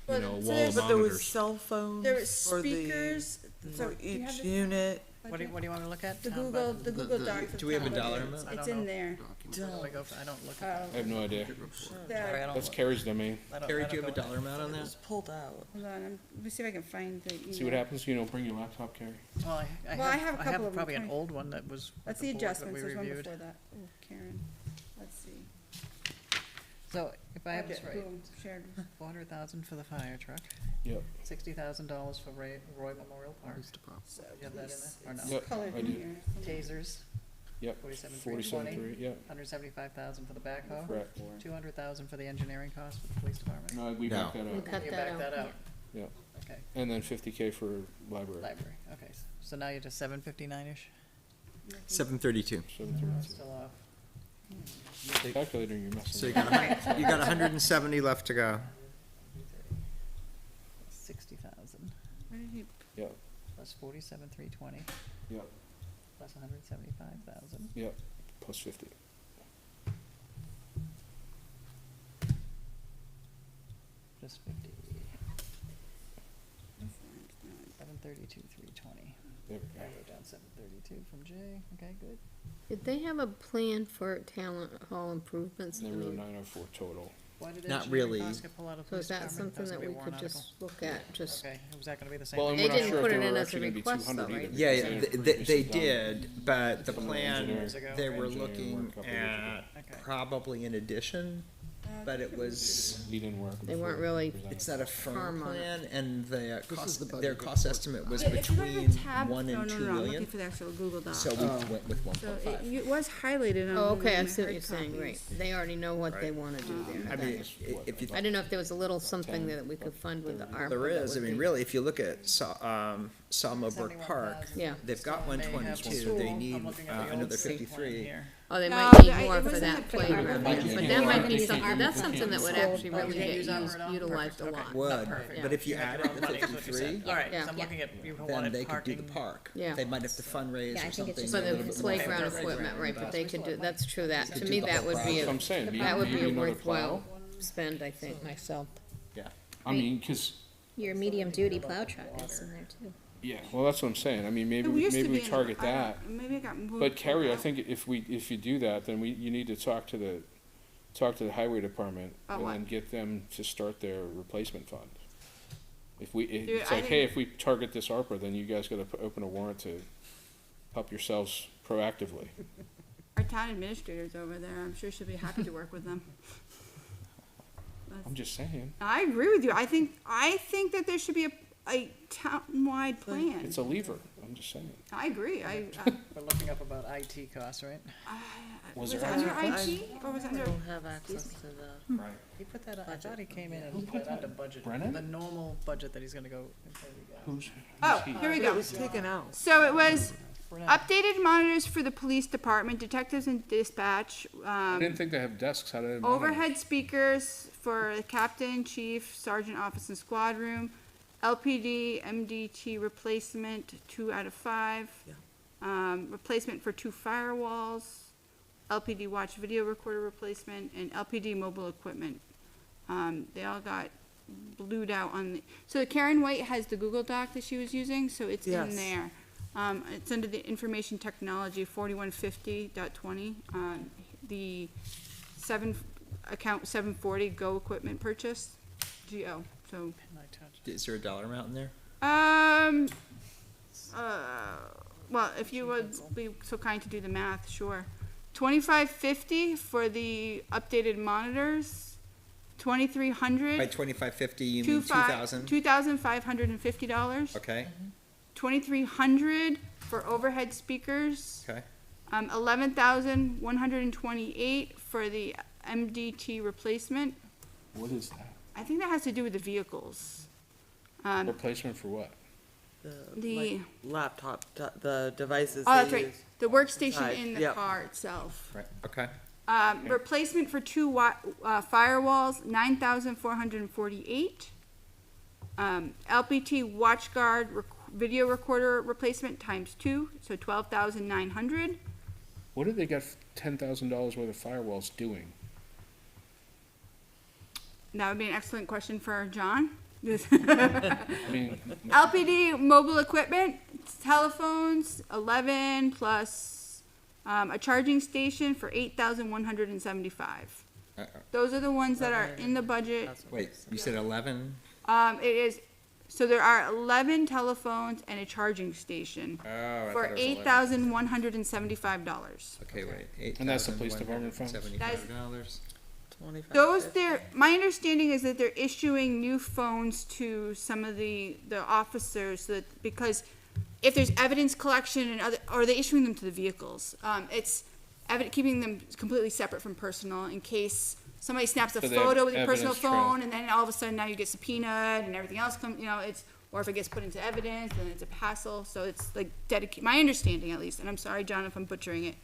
H: Well,
F: a
H: so
F: wall
H: there's-
F: of
C: But there was
F: monitors?
C: cell phones
H: There was
C: for the,
H: speakers, so
C: for
H: you have
C: each
H: the
C: unit.
G: What do you want me to look at?
H: The
G: Town
H: Google,
G: budget?
H: the Google Doc. for
D: Do we have a
H: town
D: dollar
H: budget.
D: amount?
G: I
H: It's
G: don't
H: in
G: know.
H: there.
G: I don't look
H: Oh,
F: I have no idea.
G: Sorry, I
H: that,
G: don't
F: That's
G: look.
F: Carrie's domain.
G: I don't-
D: Carrie,
G: I
D: do you
G: don't
D: have a
G: go-
D: dollar amount on
C: It
D: that?
C: was pulled out.
H: hold on, let me see if I can find the email.
F: See what happens, you don't bring your laptop, Carrie.
G: Well,
H: Well, I have a couple of them,
G: probably an
H: trying-
G: old one that was. with
H: That's the
G: board that
H: adjustments,
G: we
H: there's one
G: reviewed.
H: before that. Oh, Karen, let's see.
G: So if I have this
H: Budget,
G: right,
H: boom, shared.
G: 400,000 for the fire truck,
F: Yep.
G: $60,000 for Roy Memorial Park,
H: So
G: you have that in
H: police,
G: there, or no?
H: it's
F: Yep,
H: colored
F: I
H: in
F: do.
H: here.
G: Tasers,
F: Yep,
G: 47,320.
F: 47.3, yep,
G: 175,000 for the backhoe,
F: correct.
G: 200,000 for the engineering costs for the police department.
F: No, we
D: No.
F: backed that
B: We
F: out.
B: cut
G: You
B: that
G: back that
B: out.
G: out?
F: Yeah.
G: Okay,
F: And then 50K for library.
G: library, okay, so now you're to 759-ish,
D: 732.
F: 732.
G: still off.
F: Calculator, you're messing.
D: So you got 170 left to go.
G: 60,000
F: Yep,
G: plus 47,320
F: yep,
G: plus 175,000.
F: yep, plus 50.
G: Plus 50. 732,320.
F: There we
G: I
F: go.
G: wrote down 732 from Jay. Okay, good.
B: Did they have a plan for talent hall improvements? I
F: And there were
B: mean,
F: 904 total.
G: Why did
D: Not
G: engineering
D: really.
G: costs get pulled out of
B: so
G: police
B: is that
G: department?
B: something
G: That's
B: that
G: gonna be
B: we
G: a
B: could
G: warrant
B: just look at, just,
G: Okay, was that gonna be the same?
F: Well, and
B: They
F: we're not
B: didn't
F: sure
B: put
F: if
B: it
F: there
B: in
F: were
B: as a
F: actually gonna be
B: request,
F: 200
B: though, right?
F: either.
D: Yeah,
F: because
D: they
F: increases on-
D: did, but the
F: Some of the
D: plan,
F: engineers
G: ago.
D: they were
F: engineering work
D: looking
F: a couple years ago.
D: at
G: Okay.
D: probably an addition, but it was,
F: We didn't work.
B: They weren't
F: before
B: really-
F: presented.
D: it's not a firm
B: Firm on it.
D: plan, and the
A: This is
D: cost,
A: the budget
D: their cost
A: report.
D: estimate was
H: If you go to the
D: between
H: tab-
D: 1 and 2
H: I'm looking
D: million.
H: for the actual Google Doc.
D: So we went with
H: So
D: 1.5.
H: it was highlighted on.
B: oh,
H: one
B: okay,
H: of
B: I
H: my
B: see what
H: hard
B: you're saying, right.
H: copies.
B: They already know what they
D: Right.
B: wanna do there.
D: I mean, if you
B: I didn't know if there was a little something that we could fund with the ARPA.
D: There
B: that
D: is, I
B: would
D: mean,
B: be-
D: really, if you look at Sawmillbrook Park,
G: 71,000.
B: Yeah.
D: they've got
G: Still may have
D: 122,
G: school.
D: they
G: I'm
D: need
G: looking at the old
D: another
G: state plan
D: 53.
G: here.
B: Oh, they
H: No,
B: might need
H: I-
B: more
H: it
B: for
H: was in
B: that
H: the
B: playground,
D: might
B: yeah.
D: be
B: But
D: more.
B: that might be
D: If you-
B: something, that's something that would actually
G: Oh, you
B: really
G: can't
B: get
G: use ARPA at all?
B: utilized a
G: Perfect,
B: lot.
G: okay.
D: Would,
G: Perfect.
D: but if you added the
G: Money is what you
D: 53,
G: said. All right,
B: Yeah.
G: so I'm looking at, you
D: then
G: wanted
D: they could do the
G: parking.
D: park.
B: Yeah.
D: They might have to fundraise
E: Yeah, I
D: or
E: think it's
D: something.
E: just
B: For
D: a
B: the
D: little bit more.
B: playground equipment, right, but they could do, that's true, that, to
D: do
B: me,
D: the
B: that
D: whole
B: would be,
F: That's what
B: a
F: I'm saying. Maybe-
B: that would be
F: maybe
B: a
F: another
B: worthwhile
F: plow.
B: spend, I think, myself.
D: Yeah.
F: I mean, cause,
E: Your medium duty plow truck is in there too.
F: yeah, well, that's what I'm saying. I mean, maybe,
H: It used to
F: maybe
H: be
F: we
H: in the-
F: target
H: I don't-
F: that.
H: Maybe it got moved.
F: But Carrie, I think if you do that, then you need to talk to the highway department
H: About
F: and
H: what?
F: then get them to start their replacement fund. It's
H: I
F: like, hey,
H: think-
F: if we target this ARPA, then you guys gotta open a warrant to help yourselves proactively.
H: Our town administrator's over there, I'm sure she'll be happy to work with them.
F: I'm just saying,
H: I agree with you, I think that there should be a town-wide plan.
F: it's a lever. I'm just saying.
H: I agree,
G: We're looking up about IT costs, right?
H: was
F: Was
H: it
F: there
H: under
F: actually-
H: IT, or was it under?
I: have access to the.
F: Right.
G: He put that, I thought he came in and put that under budget,
F: Brennan?
G: the normal budget that he's gonna go. There we go.
F: Who's
H: Oh,
F: he?
H: here we go.
C: Taken out.
H: So it was
G: Brennan.
H: updated monitors for the police department, detectives and dispatch,
F: I didn't think they have desks. How did they monitor?
H: overhead speakers for the captain, chief, sergeant, office and squad room, LPD, MDT replacement, 2 out of 5. Replacement for 2 firewalls, LPD watch video recorder replacement, and LPD mobile equipment. They all got blued out on the, so Karen White has the Google Doc that she was using, so it's in
C: Yes.
H: there. It's under the information technology 4150.20, the account 740 Go equipment purchase, GO, so.
D: Is there a dollar amount in there?
H: Well, if you would be so kind to do the math, sure. 2550 for the updated monitors, 2300.
D: By 2550, you mean 2,000?
H: $2,550.
D: Okay,
H: 2,300 for overhead speakers.
D: okay.
H: 11,128 for the MDT replacement.
F: What is that?
H: I think that has to do with the vehicles.
F: Replacement for what?
H: The,
C: Laptop, the devices
H: oh,
C: they
H: that's right,
C: use.
H: the workstation
C: Inside,
H: in the
C: yep.
H: car itself.
D: Right, okay.
H: Replacement for 2 firewalls, 9,448. LPT WatchGuard video recorder replacement times 2, so 12,900.
F: What did they got $10,000 worth of firewalls doing?
H: That would be an excellent question for John.
F: I mean,
H: LPD mobile equipment, telephones, 11 plus a charging station for 8,175. Those are the ones that are in the budget.
D: Wait, you said 11?
H: It is, so there are 11 telephones and a charging station
D: Oh, I
H: for
D: thought it was 11.
H: $8,175.
D: Okay, wait,
F: And that's the police department funds?
D: $8,175.
C: 25,
H: Those
C: 50.
H: my understanding is that they're issuing new phones to some of the officers because if there's evidence collection and other, or they're issuing them to the vehicles. It's keeping them completely separate from personal in case somebody snaps a
F: So they have
H: photo with your personal
F: evidence trail.
H: phone and then all of a sudden now you get subpoenaed and everything else or if it gets put into evidence, then it's a hassle. So it's like my understanding at least, and I'm sorry, John, if I'm butchering it.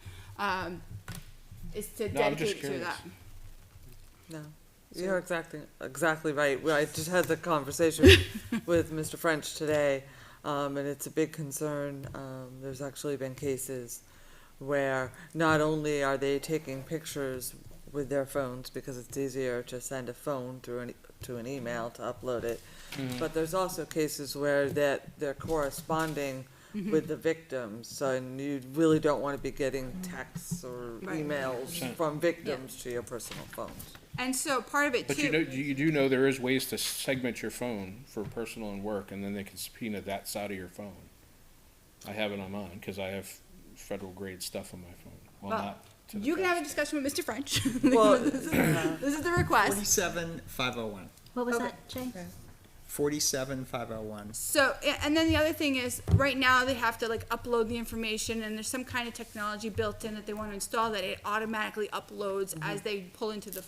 H: is to
F: No, I'm just
H: dedicate it to
F: curious.
H: that.
C: No, you're exactly right. Well, I just had the conversation with Mr. French today, and it's a big concern. There's actually been cases where not only are they taking pictures with their phones because it's easier to send a phone to an email to upload it, but there's also cases where they're corresponding with the victims, so, and you really don't want to be getting texts or
H: Right.
C: emails from victims to your personal phones.
H: And so part of it
F: But
H: too.
F: you do know there is ways to segment your phone for personal and work, and then they can subpoena that side of your phone. I have it on mine, because I have federal grade stuff on my phone. Well,
H: Well,
F: not to the
H: You can have a
F: best.
H: discussion with Mr. French.
C: Well,
H: This is the request.
D: 47501.
E: What was
H: Okay.
E: that, Jay?
D: 47501.
H: So, and then the other thing is, right now, they have to like upload the information, and there's some kind of technology built in that they want to install that it automatically uploads as they pull into the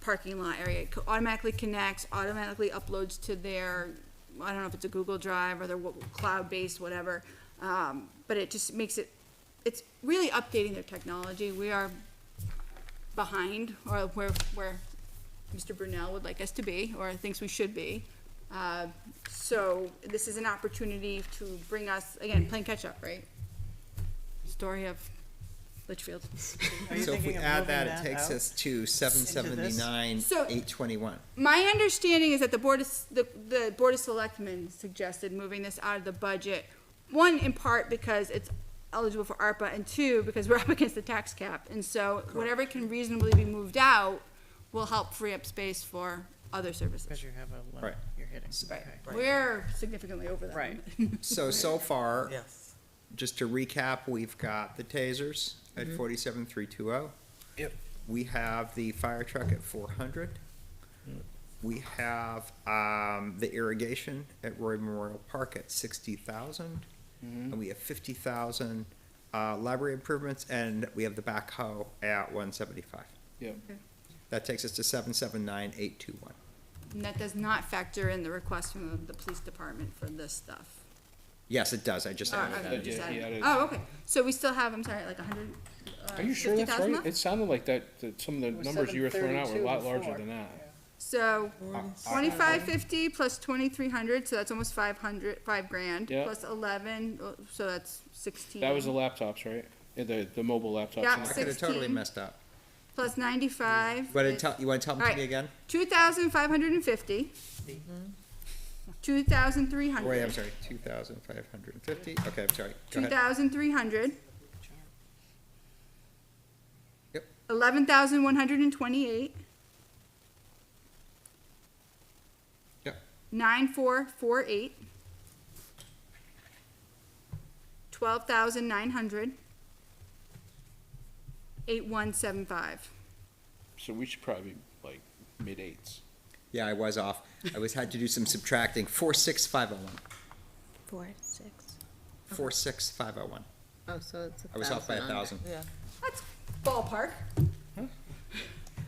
H: parking lot area. It automatically connects, automatically uploads to their, I don't know if it's a Google Drive or their cloud-based, whatever. But it just makes it's really updating their technology. We are behind, or where Mr. Brunel would like us to be, or thinks we should be. So this is an opportunity to bring us, again, playing catch-up, right? Story of Litchfield.
G: Are you
D: So if we
G: thinking of
D: add
G: moving
D: that, it takes
G: out?
D: us to 779,821.
H: My understanding is that the Board of Selectmen suggested moving this out of the budget. One, in part because it's eligible for ARPA, and two, because we're up against the tax cap. And so whatever can reasonably be moved out will help free up space for other services.
G: Because you have a limit
D: Right.
G: you're hitting.
H: Right.
G: Okay.
H: We're significantly over that.
G: Right.
H: limit.
D: So far,
C: yes.
D: just to recap, we've got the tasers at 47,320.
F: Yep.
D: We have the fire truck at 400. We have the irrigation at Roy Memorial Park at 60,000. And we have 50,000 library improvements, and we have the backhoe at 175.
F: Yep.
D: That takes us to 779,821.
H: And that does not factor in the request from the police department for this stuff.
D: Yes, it does. I just added
H: Okay,
D: that.
H: just
F: Yeah, he
H: added-
F: added-
H: Oh, okay. So we still have, I'm sorry, like 100,
F: Are you sure that's
H: 50,000
F: right?
H: left?
F: It sounded like that some of the
G: was
F: numbers you were throwing out were a lot
G: 732
F: larger
G: before.
F: than that.
H: So 2550 plus 2300, so that's almost 5 grand.
F: Yeah.
H: Plus 11, so that's 16.
F: That was the laptops, right? The mobile laptops.
H: Yeah,
F: and
D: I
F: the-
D: could have totally
H: 16.
D: messed up.
H: Plus 95.
D: You want to tell them to
H: Alright.
D: me again?
H: 2,550. 2,300.
D: Wait, I'm sorry, 2,550? Okay, I'm sorry. Go ahead.
H: 2,300.
D: Yep.
H: 11,128.
D: Yep.
H: 9,448. 12,900. 8,175.
F: So we should probably be like mid-eights.
D: Yeah, I was off. Had to do some subtracting. 46501.
E: 4, 6.
D: 46501.
B: Oh, so it's 1,000.
D: I was off by
B: under.
D: 1,000.
C: Yeah.
H: That's ballpark.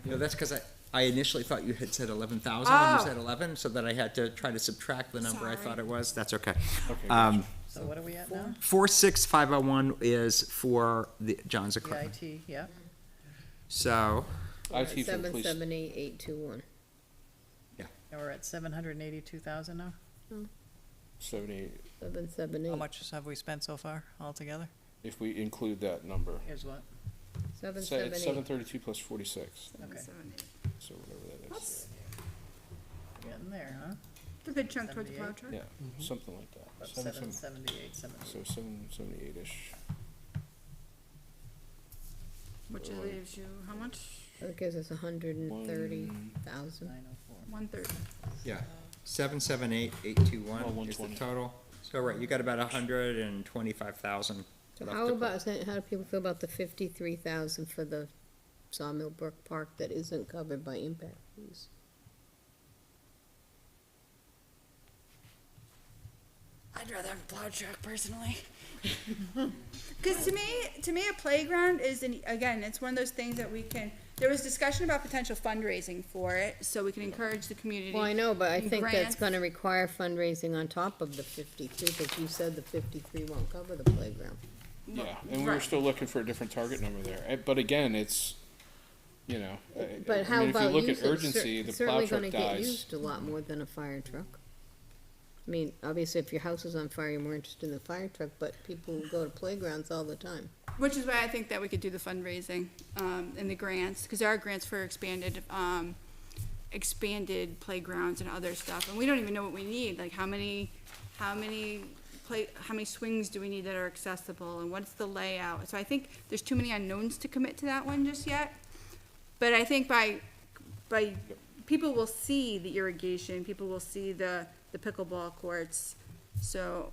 D: No, that's because I initially thought you had said 11,000 and
H: Oh.
D: you said 11, so that I had to try to subtract the number I
H: Sorry.
D: thought it was. That's okay.
F: Okay,
G: So what are we at now?
D: 46501 is for John's
G: The
D: equipment.
G: IT, yeah.
D: So,
F: IT for the police.
B: 778,821.
G: And we're at 782,000 now?
F: 78,
B: 778.
G: How much have we spent so far altogether?
F: if we include that number.
G: Here's what?
F: So it's
B: 778.
F: 732 plus 46,
G: Okay,
F: so whatever that is.
G: getting there, huh?
H: The big chunk towards the plow
G: 78.
H: truck.
F: Yeah, something like that.
G: About
F: 778.
G: 778,
F: So 778-ish.
H: Which leaves you, how much?
B: That gives us 130,000.
G: 904.
H: 130.
D: yeah, 778,821
F: Well,
D: is the
F: 120.
D: total. So, right, you got about 125,000
B: So
D: left
B: how
D: to
B: about, how do people feel about the 53,000 for the Sawmill Brook Park that isn't covered by impact fees?
H: I'd rather have a plow truck personally. Because to me, a playground is, again, it's one of those things that we can, there was discussion about potential fundraising for it, so we can encourage the community.
B: Well, I know, but I
H: and
B: think that's
H: grants.
B: gonna require fundraising on top of the 53, because you said the 53 won't cover the playground.
F: Yeah, and we were
H: Right.
F: still looking for a different target number there. But again, it's, you know,
B: But
F: I
B: how
F: mean, if you
B: about
F: look
B: use
F: at
B: it?
F: urgency, the plow
B: Certainly
F: truck
B: gonna get
F: dies.
B: used a lot more than a fire truck. I mean, obviously, if your house is on fire, you're more interested in the fire truck, but people go to playgrounds all the time.
H: Which is why I think that we could do the fundraising, and the grants, because there are grants for expanded playgrounds and other stuff, and we don't even know what we need, like how many swings do we need that are accessible, and what's the layout? So I think there's too many unknowns to commit to that one just yet. But I think by people will see the irrigation, people will see the pickleball courts. So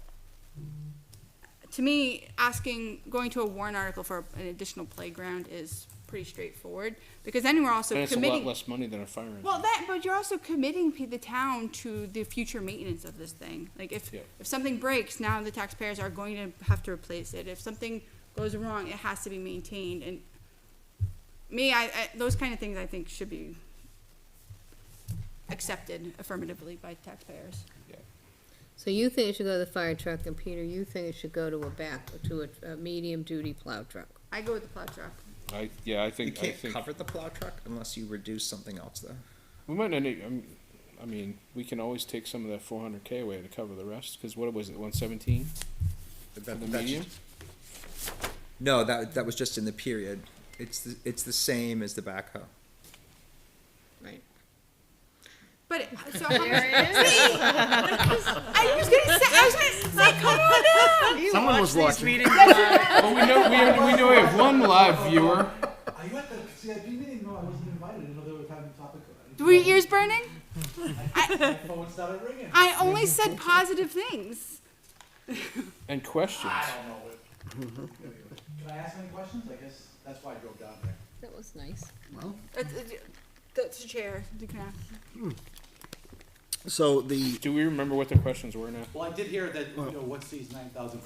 H: to me, going to a warrant article for an additional playground is pretty straightforward, because then we're also
F: And it's a
H: committing.
F: lot less money than a fire engine.
H: Well, but you're also committing the town to the future maintenance of this thing. Like if
F: Yeah.
H: something breaks, now the taxpayers are going to have to replace it. If something goes wrong, it has to be maintained. And those kind of things I think should be accepted affirmatively by taxpayers.
B: So you think it should go to the fire truck, and Peter, you think it should go to a medium-duty plow truck?
H: I go with the plow truck.
F: I
D: You
F: think
D: can't cover the plow truck unless you reduce something else though.
F: we might not need, I mean, we can always take some of that 400K away to cover the rest, because what was it, 117?
D: That-
F: The
D: that's-
F: medium?
D: No, that was just in the period. It's the same as the backhoe.
B: Right.
H: But so how much? I was gonna say, come on down.
A: Someone was watching.
F: Well, we know we have one live viewer.
I: Are you at the CIP meeting? No, I wasn't invited. I didn't know they were having a topic.
H: Were your ears burning?
I: My phone started ringing.
H: I only said positive things.
F: And questions.
I: I don't know. Can I ask any questions? I guess that's why I drove down there.
B: That was nice.
H: That's the chair. You can ask.
A: So the,
F: Do we remember what the questions were now?
I: Well, I did hear that, what's these $9,000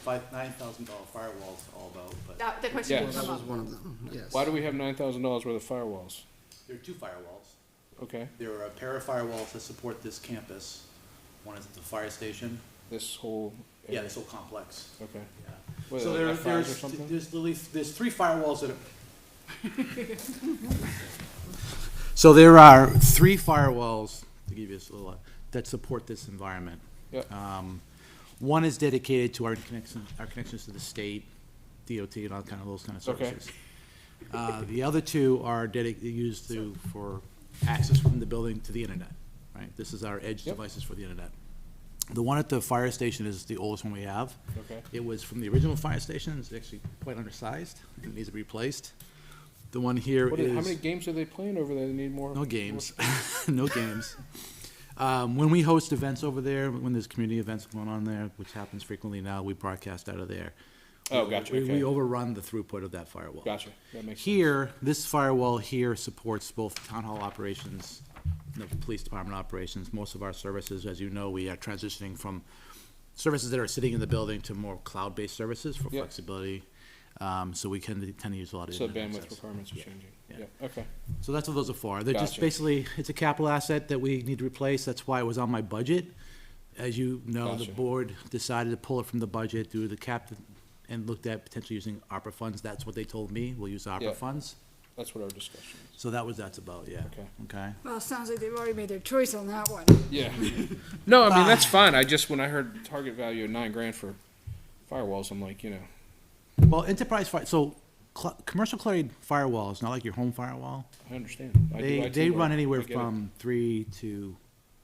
I: firewalls all about, but
H: The question
F: Yes.
H: will
A: that
H: come
A: was
H: up.
A: one of them, yes.
F: Why do we have $9,000 worth of firewalls?
I: there are two firewalls.
F: Okay,
I: There are a pair of firewalls that support this campus. One is at the fire station.
F: this whole.
I: Yeah, this whole complex.
F: Okay.
I: Yeah.
F: What,
I: So
F: like F5s or
I: there's
F: something?
I: there's three firewalls that are. So there are three firewalls, to give you a little, that support this environment.
F: Yep.
I: One is dedicated to our connections to the state, DOT, and all kind of those kind of
F: Okay.
I: services. The other two are used for access from the building to the internet, right? This is our edge
F: Yep.
I: devices for the internet. The one at the fire station is the oldest one we have.
F: Okay.
I: It was from the original fire station. It's actually quite undersized. It needs to be replaced. The one here
F: How
I: is
F: many games are they playing over there? They need more.
I: no games, no games. When we host events over there, when there's community events going on there, which happens frequently now, we broadcast out of there.
F: Oh, gotcha,
I: We
F: okay.
I: overrun the throughput of that firewall.
F: Gotcha. That makes sense.
I: Here, this firewall here supports both town hall operations, the police department operations. Most of our services, as you know, we are transitioning from services that are sitting in the building to more cloud-based services for
F: Yep.
I: flexibility. So we tend to use a lot of
F: So
I: internet
F: bandwidth
I: access.
F: requirements are changing.
I: Yeah.
F: Yeah, okay.
I: So that's what those are for. They're just
F: Gotcha.
I: basically, it's a capital asset that we need to replace. That's why it was on my budget. As you know, the
F: Gotcha.
I: board decided to pull it from the budget, do the cap, and looked at potentially using ARPA funds. That's what they told me. We'll use
F: Yeah.
I: ARPA funds.
F: That's what our discussion is.
I: So that's about, yeah.
F: Okay.
I: Okay.
H: Well, it sounds like they've already made their choice on that one.
F: Yeah. No, I mean, that's fine. I just, when I heard target value of $9,000 for firewalls, I'm like,
I: Well, enterprise commercial cleared firewalls, not like your home firewall.
F: I understand. I do
I: They
F: IT work.
I: run
F: I
I: anywhere
F: get it.
I: from $3,000 to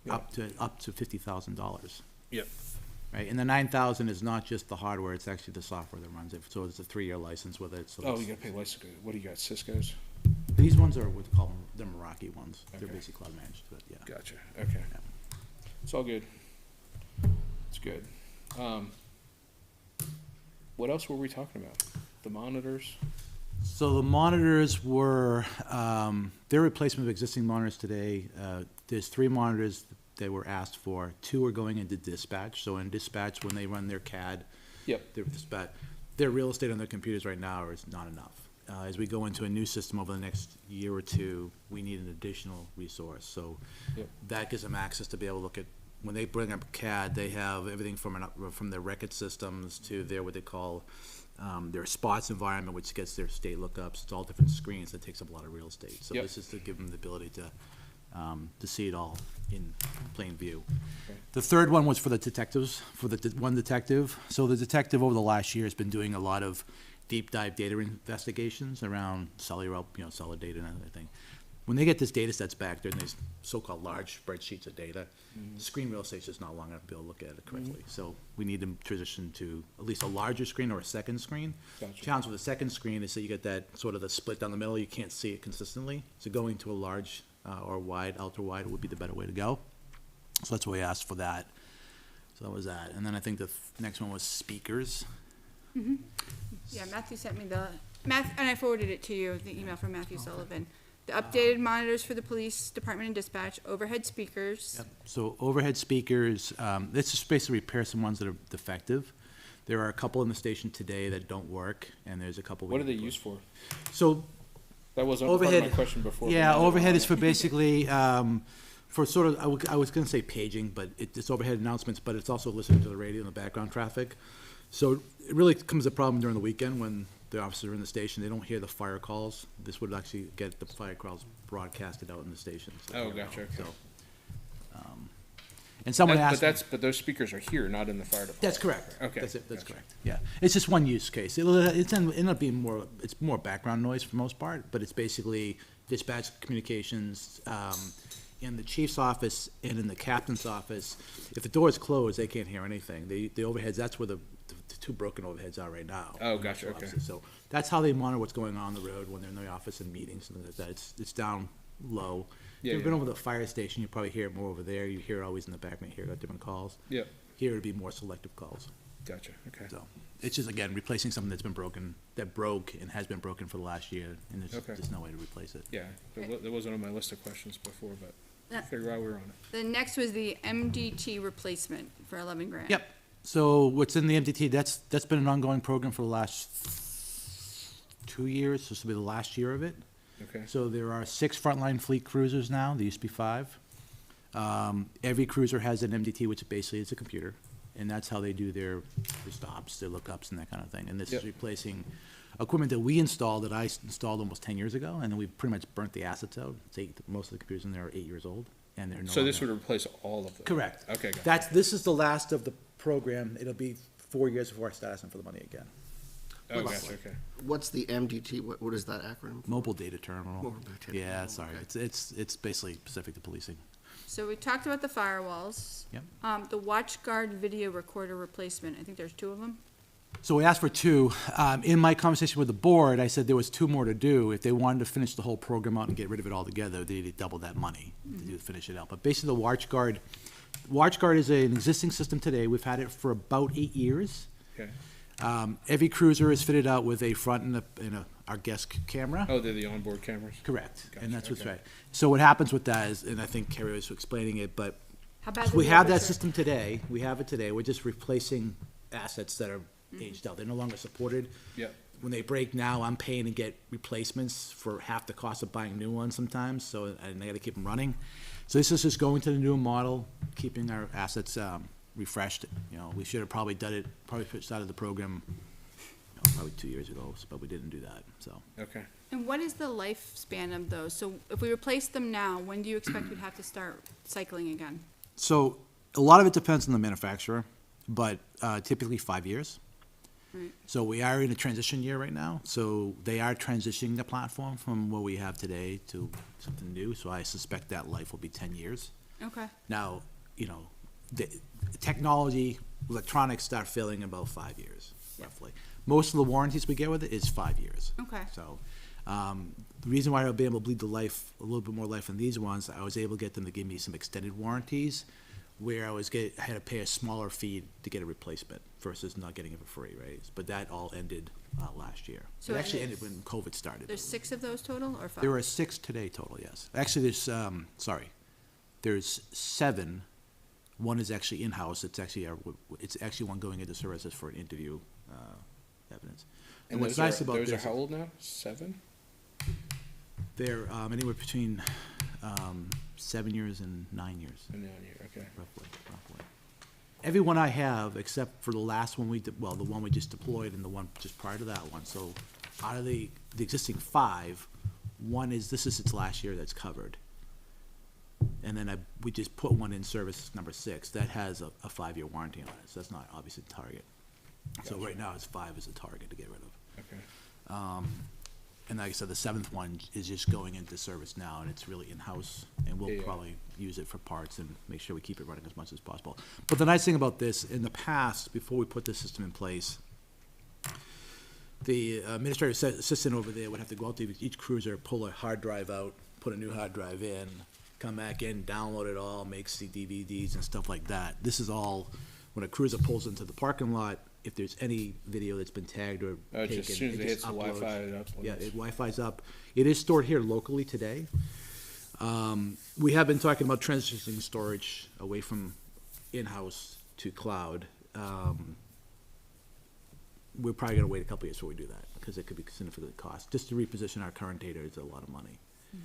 F: Yeah.
I: up to $50,000.
F: Yep.
I: Right, and the 9,000 is not just the hardware, it's actually the software that runs it, so it's a 3-year license with it, so
F: Oh,
I: it's-
F: you gotta pay license. What do you got, Cisco's?
I: these ones are what we call them, the Meraki ones, they're
F: Okay.
I: basically cloud managed, but yeah.
F: Gotcha, okay. It's all good. It's good. What else were we talking about? The monitors?
I: So the monitors were, their replacement of existing monitors today, there's 3 monitors that were asked for, 2 are going into dispatch, so in dispatch, when they run their CAD,
F: Yep.
I: their real estate on their computers right now is not enough. As we go into a new system over the next year or 2, we need an additional resource, so
F: Yep.
I: that gives them access to be able to look at, when they bring up CAD, they have everything from their record systems to their, what they call, Their spots environment, which gets their state lookups, it's all different screens, that takes up a lot of real estate. So
F: Yep.
I: this is to give them the ability to see it all in plain view. The third one was for the detectives, for the one detective. So the detective over the last year has been doing a lot of deep dive data investigations around cellular, cellular data and everything. When they get this data sets back, they're in these so-called large spreadsheets of data. Screen real estate's just not long enough to be able to look at it correctly. So we need to transition to at least a larger screen or a second screen.
F: Gotcha.
I: Challenge with the second screen is that you get that sort of the split down the middle, you can't see it consistently. So going to a large or wide, ultra wide would be the better way to go. So that's why we asked for that. So that was that. And then I think the next one was speakers.
H: Yeah, Matthew sent me and I forwarded it to you, the email from Matthew Sullivan. The updated monitors for the police department and dispatch, overhead speakers.
I: Yep. So overhead speakers, this is basically repair some ones that are defective. There are a couple in the station today that don't work, and there's a couple.
F: What are they used for?
I: So
F: That wasn't part of my
I: overhead,
F: question before. but
I: yeah,
F: now that
I: overhead
F: I'm
I: is
F: on
I: for basically, for sort of, I was gonna say paging, but it's overhead announcements, but it's also listening to the radio and the background traffic. So it really becomes a problem during the weekend when the officers are in the station, they don't hear the fire calls. This would actually get the fire calls broadcasted out in the station. so
F: Oh,
I: they know.
F: gotcha, okay.
I: So, and someone
F: But
I: asked.
F: but those speakers are here, not in the fire department.
I: That's correct.
F: Okay,
I: That's it, that's
F: gotcha.
I: correct, yeah. It's just one use case. It's end up being more, it's more background noise for the most part, but it's basically dispatch communications, in the chief's office and in the captain's office. If the door is closed, they can't hear anything. The overheads, that's where the two broken overheads are right now.
F: Oh, gotcha, okay.
I: So that's how they monitor what's going on the road when they're in the office and meetings and things like that. It's down low. If
F: Yeah,
I: you've been
F: yeah.
I: over the fire station, you probably hear it more over there. You hear it always in the background, you hear it at different calls.
F: Yep,
I: Here it'd be more selective calls.
F: gotcha, okay.
I: So it's just, again, replacing something that's been broken, that broke and has been broken for the last year, and there's
F: Okay.
I: just no way to replace it.
F: Yeah, that wasn't on my list of questions before, but
H: Yeah.
F: figure out we were on it.
H: The next was the MDT replacement for 11 grand.
I: Yep. So what's in the MDT, that's been an ongoing program for the last 2 years, this will be the last year of it.
F: Okay,
I: So there are 6 frontline fleet cruisers now, there used to be 5. Every cruiser has an MDT, which basically is a computer, and that's how they do their stops, their lookups and that kind of thing. And this is
F: Yep.
I: replacing equipment that we installed, that I installed almost 10 years ago, and then we pretty much burnt the assets out. Most of the computers in there are 8 years old, and they're no
F: so this
I: longer-
F: would replace all of them?
I: Correct.
F: Okay, gotcha.
I: This is the last of the program, it'll be 4 years before I start asking for the money again.
F: Oh, gotcha, okay.
A: What's the MDT? What is that acronym?
I: Mobile data terminal.
A: Mobile data terminal,
I: Yeah, sorry,
A: okay.
I: it's basically specific to policing.
H: So we talked about the firewalls.
I: Yep.
H: The WatchGuard video recorder replacement, I think there's 2 of them.
I: So we asked for 2. In my conversation with the board, I said there was 2 more to do. If they wanted to finish the whole program out and get rid of it altogether, they needed double that money to finish it out. But basically, the WatchGuard is an existing system today. We've had it for about 8 years.
F: Okay.
I: Every cruiser is fitted out with a front and our guest camera.
F: Oh, they're the onboard cameras?
I: Correct, and
F: Gotcha,
I: that's what's
F: okay.
I: right. So what happens with that is, and I think Carrie was explaining it, but
H: How bad
I: so
H: did
I: we
H: the
I: have that
H: others hurt?
I: system today, we have it today, we're just replacing assets that are aged out, they're no longer supported.
F: Yep.
I: When they break now, I'm paying to get replacements for half the cost of buying new ones sometimes, so, and I gotta keep them running. So this is just going to the new model, keeping our assets, refreshed, we should have probably started the program, probably 2 years ago, but we didn't do that, so.
F: Okay.
H: And what is the lifespan of those? So if we replace them now, when do you expect we'd have to start cycling again?
I: So a lot of it depends on the manufacturer, but typically 5 years.
H: Right.
I: So we are in a transition year right now, so they are transitioning the platform from what we have today to something new, so I suspect that life will be 10 years.
H: Okay.
I: Now, the technology, electronics start failing in about 5 years, roughly. Most of the warranties we get with it is 5 years.
H: Okay.
I: So, the reason why I'll be able to bleed the life, a little bit more life on these ones, I was able to get them to give me some extended warranties, where I had to pay a smaller fee to get a replacement versus not getting it for free, right? But that all ended last year.
H: So
I: It actually
H: it
I: ended
H: is-
I: when COVID started.
H: There's 6 of those total, or 5?
I: There are 6 today total, yes. Actually, there's 7. One is actually in-house. It's actually one going into services for an interview evidence. And what's nice about
F: Those are
I: this,
F: how old now? 7?
I: they're anywhere between 7 years and 9 years,
F: And now you're, okay.
I: roughly. everyone I have, except for the last one the one we just deployed and the one just prior to that one, so out of the existing 5, one is, this is its last year that's covered. And then we just put one in service, number 6, that has a 5-year warranty on it, so that's not obviously the target. So right now, it's 5 is a target to get rid of.
F: Okay.
I: And like I said, the 7th one is just going into service now, and it's really in-house, and we'll
F: Yeah.
I: probably use it for parts and make sure we keep it running as much as possible. But the nice thing about this, in the past, before we put this system in place, the administrative assistant over there would have to go out to each cruiser, pull a hard drive out, put a new hard drive in, come back in, download it all, make DVDs and stuff like that. This is all, when a cruiser pulls into the parking lot, if there's any video that's been tagged or taken,
F: Just as soon as it hits the
I: uploads.
F: Wi-Fi, it uploads.
I: Yeah, it Wi-Fi's up. It is stored here locally today. We have been talking about transitioning storage away from in-house to cloud. We're probably gonna wait a couple years before we do that, because it could be significant cost. Just to reposition our current data is a lot of money.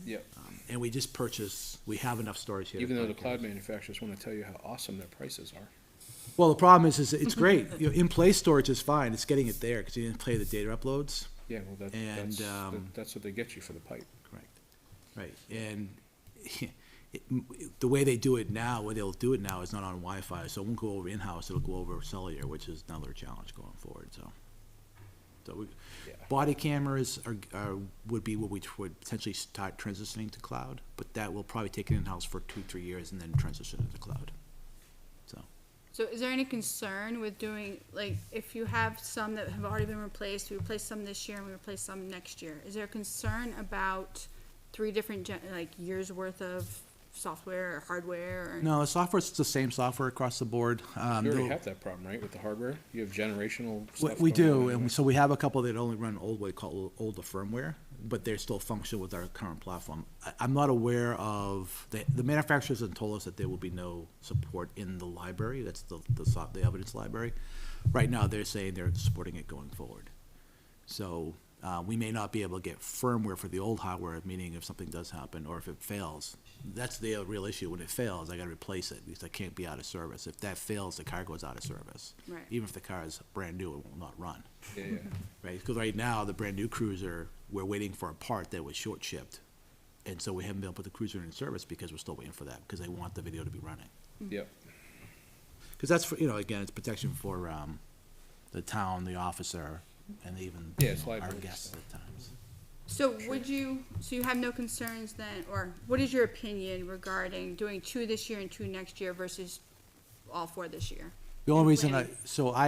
F: Yep.
I: And we just purchased, we have enough storage here.
F: Even
I: to
F: though the
I: cover
F: cloud
I: it.
F: manufacturers want to tell you how awesome their prices are.
I: Well, the problem is it's great. You know, in-place storage is fine. It's getting it there, because you didn't play the data uploads.
F: Yeah, well,
I: And,
F: that's what they get you for the pipe.
I: Correct. Right, and the way they do it now, where they'll do it now is not on Wi-Fi, so it won't go over in-house, it'll go over cellular, which is another challenge going forward, so.
F: Yeah.
I: Body cameras would be what we would potentially start transitioning to cloud, but that will probably take it in-house for 2-3 years and then transition into cloud, so.
H: So is there any concern with doing, like, if you have some that have already been replaced, we replace some this year and we replace some next year, is there a concern about 3 different years worth of software or hardware or?
I: No, the software's the same software across the board.
F: You already
I: They'll-
F: have that problem, right, with the hardware? You have generational stuff
I: We
F: going on
I: do,
F: anyway.
I: and so we have a couple that only run older firmware, but they're still function with our current platform. I'm not aware of, the manufacturers have told us that there will be no support in the library, that's the evidence library. Right now, they're saying they're supporting it going forward. So, we may not be able to get firmware for the old hardware, meaning if something does happen, or if it fails. That's the real issue. When it fails, I gotta replace it, because I can't be out of service. If that fails, the car goes out of service.
H: Right.
I: Even if the car is brand new, it will not run.
F: Yeah,
I: Right, because right now, the brand-new cruiser, we're waiting for a part that was short-shipped. And so we haven't been able to put the cruiser in service because we're still waiting for that, because they want the video to be running.
F: yep.
I: Because that's, for again, it's protection for the town, the officer, and even
F: Yeah, it's
I: our
F: liability
I: guests
F: stuff.
I: at times.
H: So so you have no concerns then, or what is your opinion regarding doing 2 this year and 2 next year versus all 4 this year?
I: The only reason
H: planning.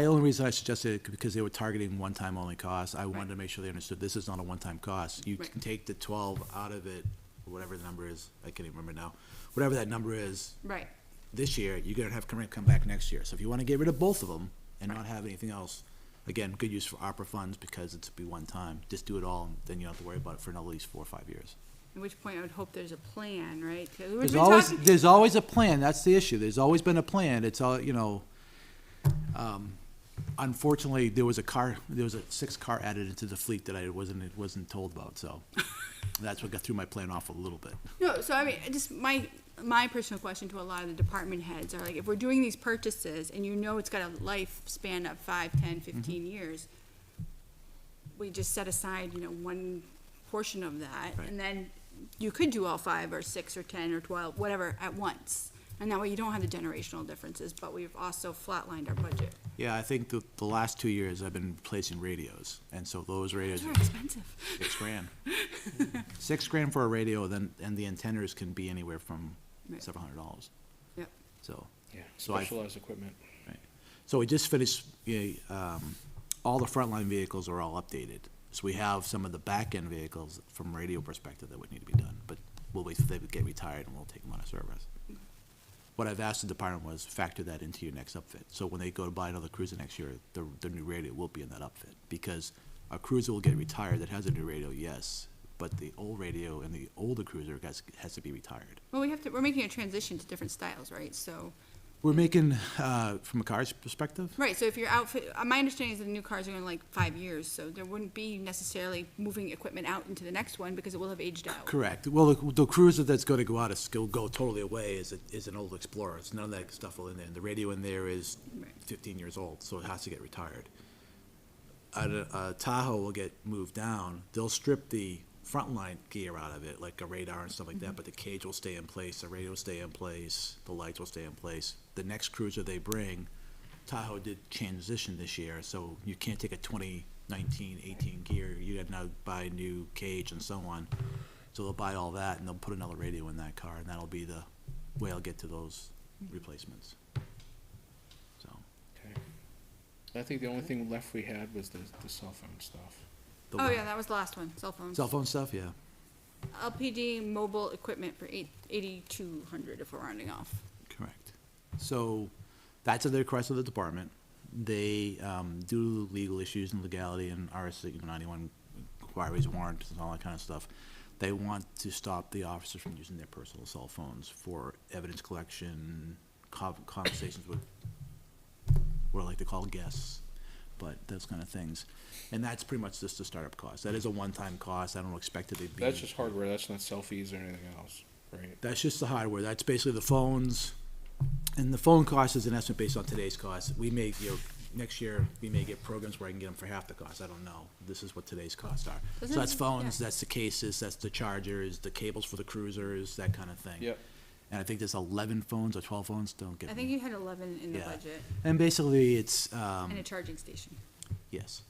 I: only reason I suggested it, because they were targeting one-time only costs, I wanted to make sure they understood this is not a one-time cost. You
H: Right.
I: can take the 12 out of it, or whatever the number is, I can't even remember now, whatever that number is,
H: Right,
I: this year, you're gonna have come back next year. So if you wanna get rid of both of them and not have anything else, again, good use for ARPA funds, because it's be one time, just do it all, and then you don't have to worry about it for at least 4 or 5 years.
H: at which point I would hope there's a plan, right? 'Cause
I: There's always a plan, that's the issue, there's always been a plan, it's all, unfortunately, there was a 6th car added into the fleet that I wasn't told about, so that's what got threw my plan off a little bit.
H: No, so I mean, just my personal question to a lot of the department heads are like, if we're doing these purchases and it's got a lifespan of 5, 10, 15 years, we just set aside, one portion of that,
I: Right.
H: and then you could do all 5 or 6 or 10 or 12, whatever, at once. And that way you don't have the generational differences, but we've also flatlined our budget.
I: Yeah, I think the last 2 years I've been replacing radios, and so those radios
H: Those
I: are
H: are expensive.
I: $6,000. $6,000 for a radio, and the antennas can be anywhere from
H: Right.
I: $700.
H: Yep.
I: So,
F: Yeah,
I: So I-
F: specialized equipment.
I: so we just finished, all the frontline vehicles are all updated. So we have some of the back-end vehicles from radio perspective that would need to be done, but we'll wait till they get retired and we'll take them out of service. What I've asked the department was factor that into your next upfit. So when they go to buy another cruiser next year, the new radio will be in that upfit. Because a cruiser will get retired that has a new radio, yes, but the old radio and the older cruiser has to be retired.
H: Well, we're making a transition to different styles, right? So
I: We're making, from a car's perspective,
H: Right, so if your outfit, my understanding is that the new cars are in like 5 years, so there wouldn't be necessarily moving equipment out into the next one because it will have aged out.
I: correct. Well, the cruiser that's gonna go out, is go totally away is an old Explorer. It's none of that stuff will in there. The radio in there is
H: Right.
I: 15 years old, so it has to get retired. Tahoe will get moved down. They'll strip the frontline gear out of it, like a radar and stuff like that, but the cage will stay in place, the radio will stay in place, the lights will stay in place. The next cruiser they bring, Tahoe did transition this year, so you can't take a 2019, 18 gear. You gotta now buy a new cage and so on. So they'll buy all that and they'll put another radio in that car, and that'll be the way I'll get to those replacements. So.
F: Okay. I think the only thing left we had was the cell phone stuff.
I: the
H: Oh,
I: one-
H: yeah, that was the last one, cell phones.
I: Cell phone stuff, yeah.
H: LPD mobile equipment for 8,200 if we're rounding off.
I: Correct. So that's at the request of the department. They do legal issues and legality and RS 91 inquiries, warrants, and all that kind of stuff. They want to stop the officers from using their personal cell phones for evidence collection, conversations with what I like to call guests, but those kind of things. And that's pretty much just the startup cost. That is a one-time cost. I don't expect it to be.
F: That's just hardware, that's not selfies or anything else, right?
I: That's just the hardware. That's basically the phones. And the phone cost is an estimate based on today's cost. We may, next year, we may get programs where I can get them for half the cost. I don't know. This is what today's costs are. So that's phones, that's the cases, that's the chargers, the cables for the cruisers, that kind of thing.
F: Yep.
I: And I think there's 11 phones or 12 phones, don't get
H: I
I: me.
H: think you had 11 in the
I: Yeah.
H: budget,
I: And basically, it's,
H: and a charging station.
I: yes.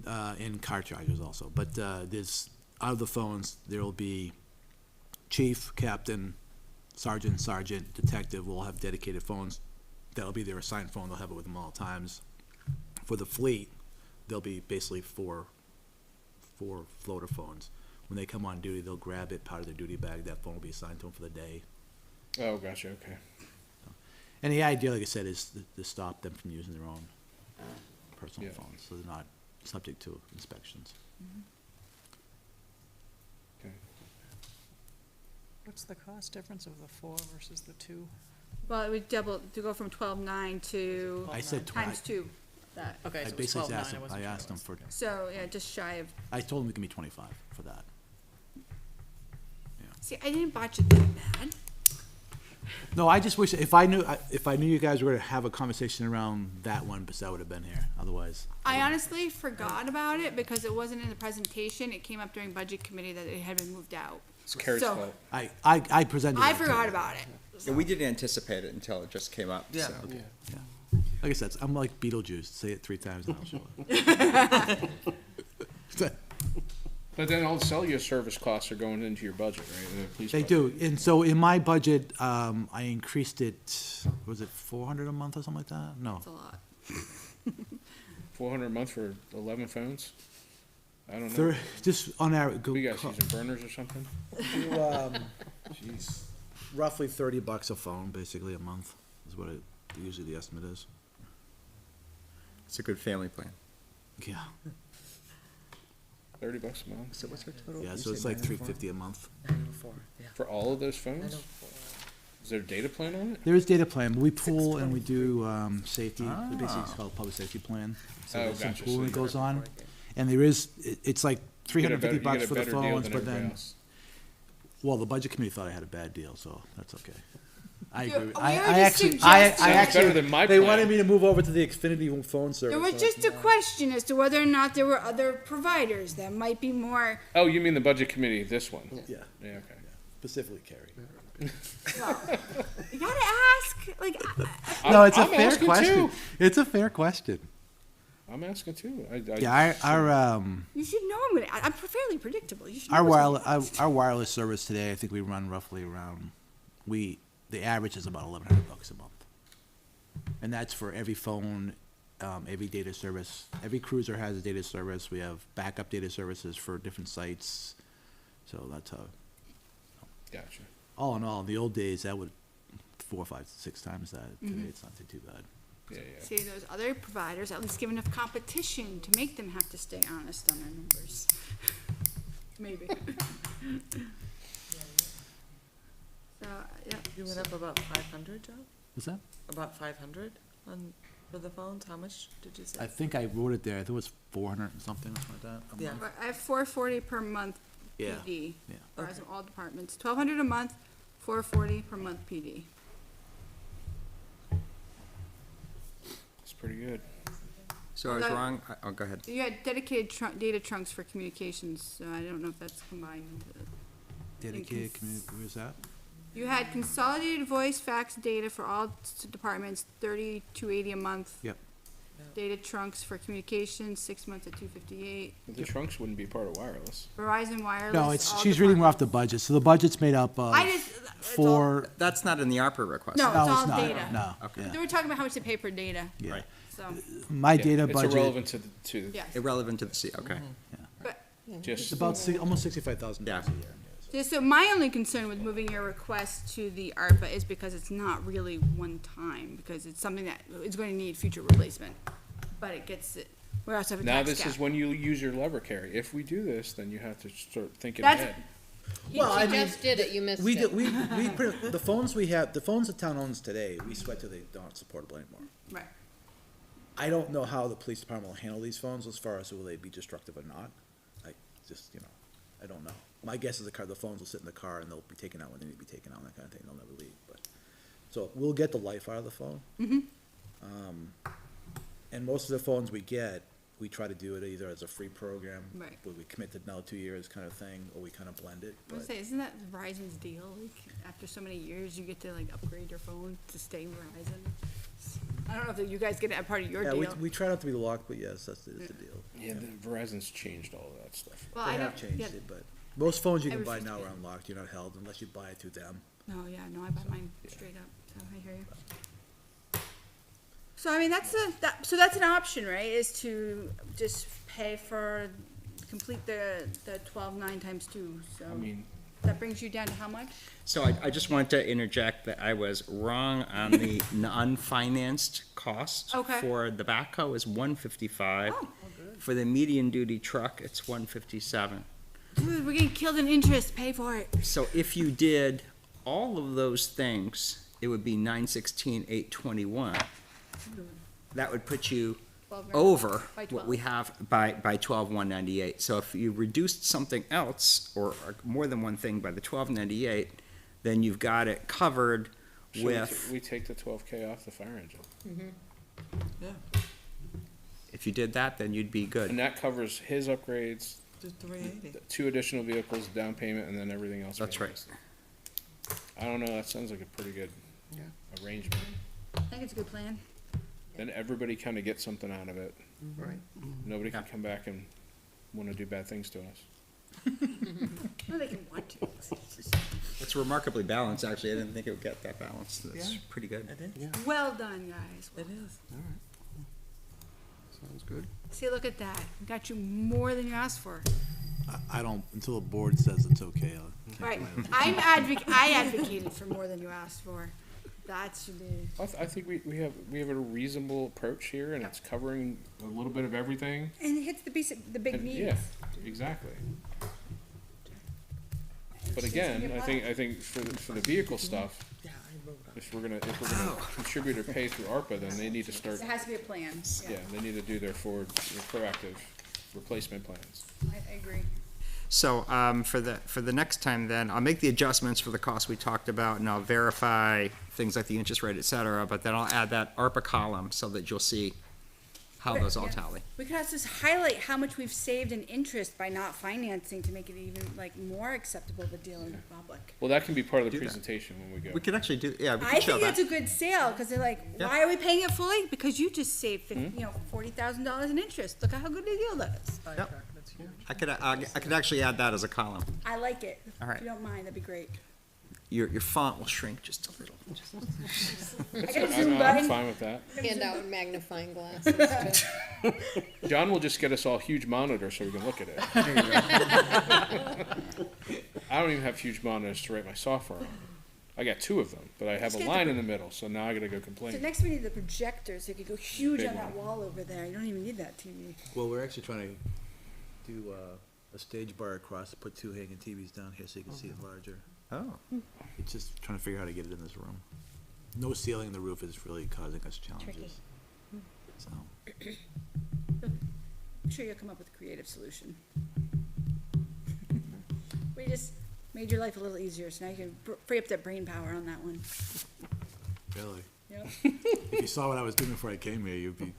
I: And car chargers also. But there's, out of the phones, there'll be chief, captain, sergeant, detective will have dedicated phones. That'll be their assigned phone. They'll have it with them all times. For the fleet, there'll be basically four floater phones. When they come on duty, they'll grab it, part of their duty bag. That phone will be assigned to them for the day.
F: Oh, gotcha, okay.
I: And the idea, like I said, is to stop them from using their own personal
F: Yeah.
I: phones, so they're not subject to inspections.
F: Okay.
G: What's the cost difference of the 4 versus the 2?
H: Well, it would double, to go from 12,900 to
I: I said
H: times 2, that.
G: Okay,
I: I
G: so it was
I: basically
G: 12.9,
I: asked them,
G: wasn't
I: I
G: sure
I: asked them
G: what
I: for,
H: So, yeah, just shy of,
I: I told them to give me 25 for that.
H: see, I didn't botch it that bad.
I: No, I just wish, if I knew you guys were gonna have a conversation around that one, but I would have been here, otherwise.
H: I honestly forgot about it because it wasn't in the presentation. It came up during budget committee that it had been moved out.
F: It's Carrie's
H: So-
F: fault.
I: I presented
H: I
I: that to
H: forgot
I: her.
H: about it.
D: Yeah, we didn't anticipate it until it just came up,
A: Yeah.
D: so.
I: Like I said, I'm like Beetlejuice, say it 3 times and I'll show it.
F: But then all the cellular service costs are going into your budget, right? The police
I: They
F: budget.
I: do, and so in my budget, I increased it, was it 400 a month or something like that? No,
H: It's a lot.
F: 400 a month for 11 phones? I don't know.
I: just on average,
F: What, you guys using burners or something?
I: Jeez. Roughly $30 a phone, basically, a month, is what usually the estimate is.
D: It's a good family plan.
I: Yeah,
F: $30 a month?
D: So what's our total?
I: yeah,
D: You
I: so it's
D: said
I: like
D: 904?
I: $350 a month.
A: 904, yeah.
F: For all of those phones?
A: 904.
F: Is there a data plan on it?
I: There is data plan, but we pool and we do, safety, basically it's called a public safety plan. So
F: Oh,
I: there's some
F: gotcha. So
I: pooling
F: you
I: that goes on, and there is, it's like
F: You get a better-
I: $350
F: you
I: for
F: get
I: the
F: a better deal
I: phones,
F: than
I: but
F: everybody
I: then,
F: else.
I: well, the budget committee thought I had a bad deal, so that's okay. I
H: Yeah,
I: agree.
H: we
I: I
H: already
I: actually,
H: suggested-
I: I
F: Sounds better
I: actually,
F: than my
I: they
F: plan.
I: wanted me to move over to the Xfinity phone service.
H: There was
I: so-
H: just a question as to whether or not there were other providers that might be more,
F: Oh, you mean the budget committee, this one?
I: Yeah,
F: Yeah, okay.
I: specifically Carrie.
H: you gotta ask, like,
I: No, it's a
F: I'm
I: fair
F: asking
I: question.
F: too.
I: It's a fair question.
F: I'm asking too.
I: Yeah,
H: you should know I'm fairly predictable. You should know
I: our
H: what's
I: wireless,
H: going on.
I: our wireless service today, I think we run roughly around, the average is about $1,100 a month. And that's for every phone, every data service. Every cruiser has a data service. We have backup data services for different sites. So that's how,
F: Gotcha.
I: all in all, in the old days, that would 4, 5, 6 times that. Today, it's not too bad.
F: Yeah, yeah.
H: See, those other providers at least give enough competition to make them have to stay honest on their numbers. Maybe. So, yeah.
C: You went up about 500, Joe?
I: Was that?
C: About 500 for the phones? How much did you say?
I: I think I wrote it there. I think it was 400 and something, something like that. a
C: Yeah.
I: month.
H: I have $440 per month
I: Yeah,
H: PD.
I: yeah.
H: Verizon all departments, $1,200 a month, $440 per month PD.
F: It's pretty good.
D: So I was
H: That-
D: wrong, oh, go ahead.
H: You had dedicated data trunks for communications, so I don't know if that's combined into.
I: Dedicated community, where's that?
H: You had consolidated voice, fax data for all departments, $32.80 a month.
I: Yep.
H: Data trunks for communications, 6 months at $258.
F: The trunks wouldn't be part of wireless.
H: Verizon Wireless.
I: No, it's,
H: all
I: she's reading off the
H: departments.
I: budget, so the budget's made up of
H: I just, it's all,
I: four,
D: That's not in the ARPA request.
H: No.
I: no,
H: it's all
I: it's not,
H: data.
I: no,
D: Okay.
I: yeah,
H: they were talking about how much they pay per data,
I: yeah.
D: Right.
H: so,
I: My
F: Yeah,
I: data
F: It's
I: budget,
F: irrelevant to
H: yes.
D: Irrelevant to the C, okay.
H: But,
F: just,
I: it's about almost $65,000
D: Yeah.
I: a year.
H: just so my only concern with moving your request to the ARPA is because it's not really one time, because it's something that is going to need future replacement. But it gets, we also have a
F: now
H: tax
F: this
H: cap.
F: is when you use your lever carry. If we do this, then you have to start thinking
H: That's-
F: ahead.
I: Well, I
B: You
I: mean,
B: just did it, you missed
I: we
B: it.
I: did, the phones we have, the phones the town owns today, we sweat till they aren't supportable anymore.
H: Right.
I: I don't know how the police department will handle these phones as far as will they be destructive or not. I just, I don't know. My guess is the phones will sit in the car and they'll be taken out when they need to be taken out and that kind of thing. They'll never leave, but, so we'll get the life out of the phone. And most of the phones we get, we try to do it either as a free program.
H: Right.
I: Where we commit to now 2 years kind of thing, or we kind of blend it.
H: I was
I: but-
H: gonna say, isn't that Verizon's deal? Like, after so many years, you get to like upgrade your phone to stay Verizon. I don't know if you guys get it as part of your
I: Yeah,
H: deal.
I: we try not to be locked, but yes, that's the deal.
F: Yeah, Verizon's changed all of that stuff.
H: Well,
I: They
H: I
I: have
H: don't,
I: changed
H: yeah,
I: it, but most phones you can
H: Every
I: buy
H: 50
I: now are
H: days.
I: unlocked, you're not held unless you buy it through them.
H: no, yeah, no, I buy mine straight up, so I hear you. So I mean, so that's an option, right, is to just pay for, complete the 12.9 times 2, so.
F: I mean,
H: That brings you down to how much?
D: So I just wanted to interject that I was wrong on the non-financed cost.
H: Okay.
D: For the backhoe is 155.
H: Oh.
D: For the medium duty truck, it's 157.
H: Dude, we're getting killed in interest, pay for it.
D: So if you did all of those things, it would be 916, 821. That would put you
H: 12 grand.
D: over
H: By
D: what we have by 12,198. So if you reduced something else or more than one thing by the 1298, then you've got it covered
F: should
D: with,
F: we take the 12K off the fire engine.
C: Yeah,
D: if you did that, then you'd be
F: And
D: good.
F: that covers his upgrades,
C: just 380.
F: the 2 additional vehicles, down payment, and then everything else.
D: That's
F: we
D: right.
F: listed. I don't know, that sounds like a pretty good
A: Yeah.
F: arrangement.
H: I think it's a good plan.
F: Then everybody kind of gets something out of it.
A: Right.
F: Nobody can come back and want to do bad things to us.
H: No, they can want to.
D: It's remarkably balanced, actually. I didn't think it would get that balanced. That's
C: Yeah.
D: pretty good.
C: It is,
H: Well done, guys.
C: it is.
A: Sounds good.
H: See, look at that. We got you more than you asked for.
I: I don't, until the board says it's okay, I'll.
H: Right. I advocated for more than you asked for. That should be.
F: I think we have a reasonable approach here, and it's covering a little bit of everything.
H: And it hits the big
F: And,
H: needs.
F: yeah, exactly. But again, I think for the vehicle stuff, if we're gonna contribute or pay through ARPA, then they need to start,
H: There has to be a plan.
F: yeah, they need to do their proactive replacement plans.
H: I agree.
D: So, for the next time then, I'll make the adjustments for the costs we talked about, and I'll verify things like the interest rate, et cetera, but then I'll add that ARPA column so that you'll see how those all
H: Yeah.
D: tally.
H: We could also just highlight how much we've saved in interest by not financing to make it even like more acceptable to deal in the public.
F: Well, that can be part of the
D: Do that.
F: presentation when we go.
D: We could actually do, yeah, we
H: I
D: could show
H: think
D: that.
H: that's a good sale, cause they're like,
D: Yeah.
H: why are we paying it fully? Because you just saved $40,000 in interest. Look at how good a deal that is.
D: I could actually add that as a column.
H: I like it.
D: All right.
H: If you don't mind, that'd be great.
D: Your font will shrink just a little.
H: I got a zoom
F: I'm
H: button.
F: fine with that.
B: Hand out magnifying glasses too.
F: John will just get us all huge monitors so we can look at it. I don't even have huge monitors to write my software on. I got 2 of them, but I have
H: Just
F: a
H: get
F: line
H: the-
F: in the middle, so now I gotta go
H: So
F: complain.
H: next we need the projector, so it could go huge
F: Big
H: on that
F: one.
H: wall over there. You don't even need that TV.
I: Well, we're actually trying to do, a stage bar across, put 2 hanging TVs down here so you can see it larger.
D: Oh.
I: It's just trying to figure out how to get it in this room. no ceiling in the roof is really causing us challenges. So,
H: I'm sure you'll come up with a creative solution. We just made your life a little easier, so now you can free up that brain power on that one.
I: really,
H: Yep.
I: if you saw what I was doing before I came here, you'd be,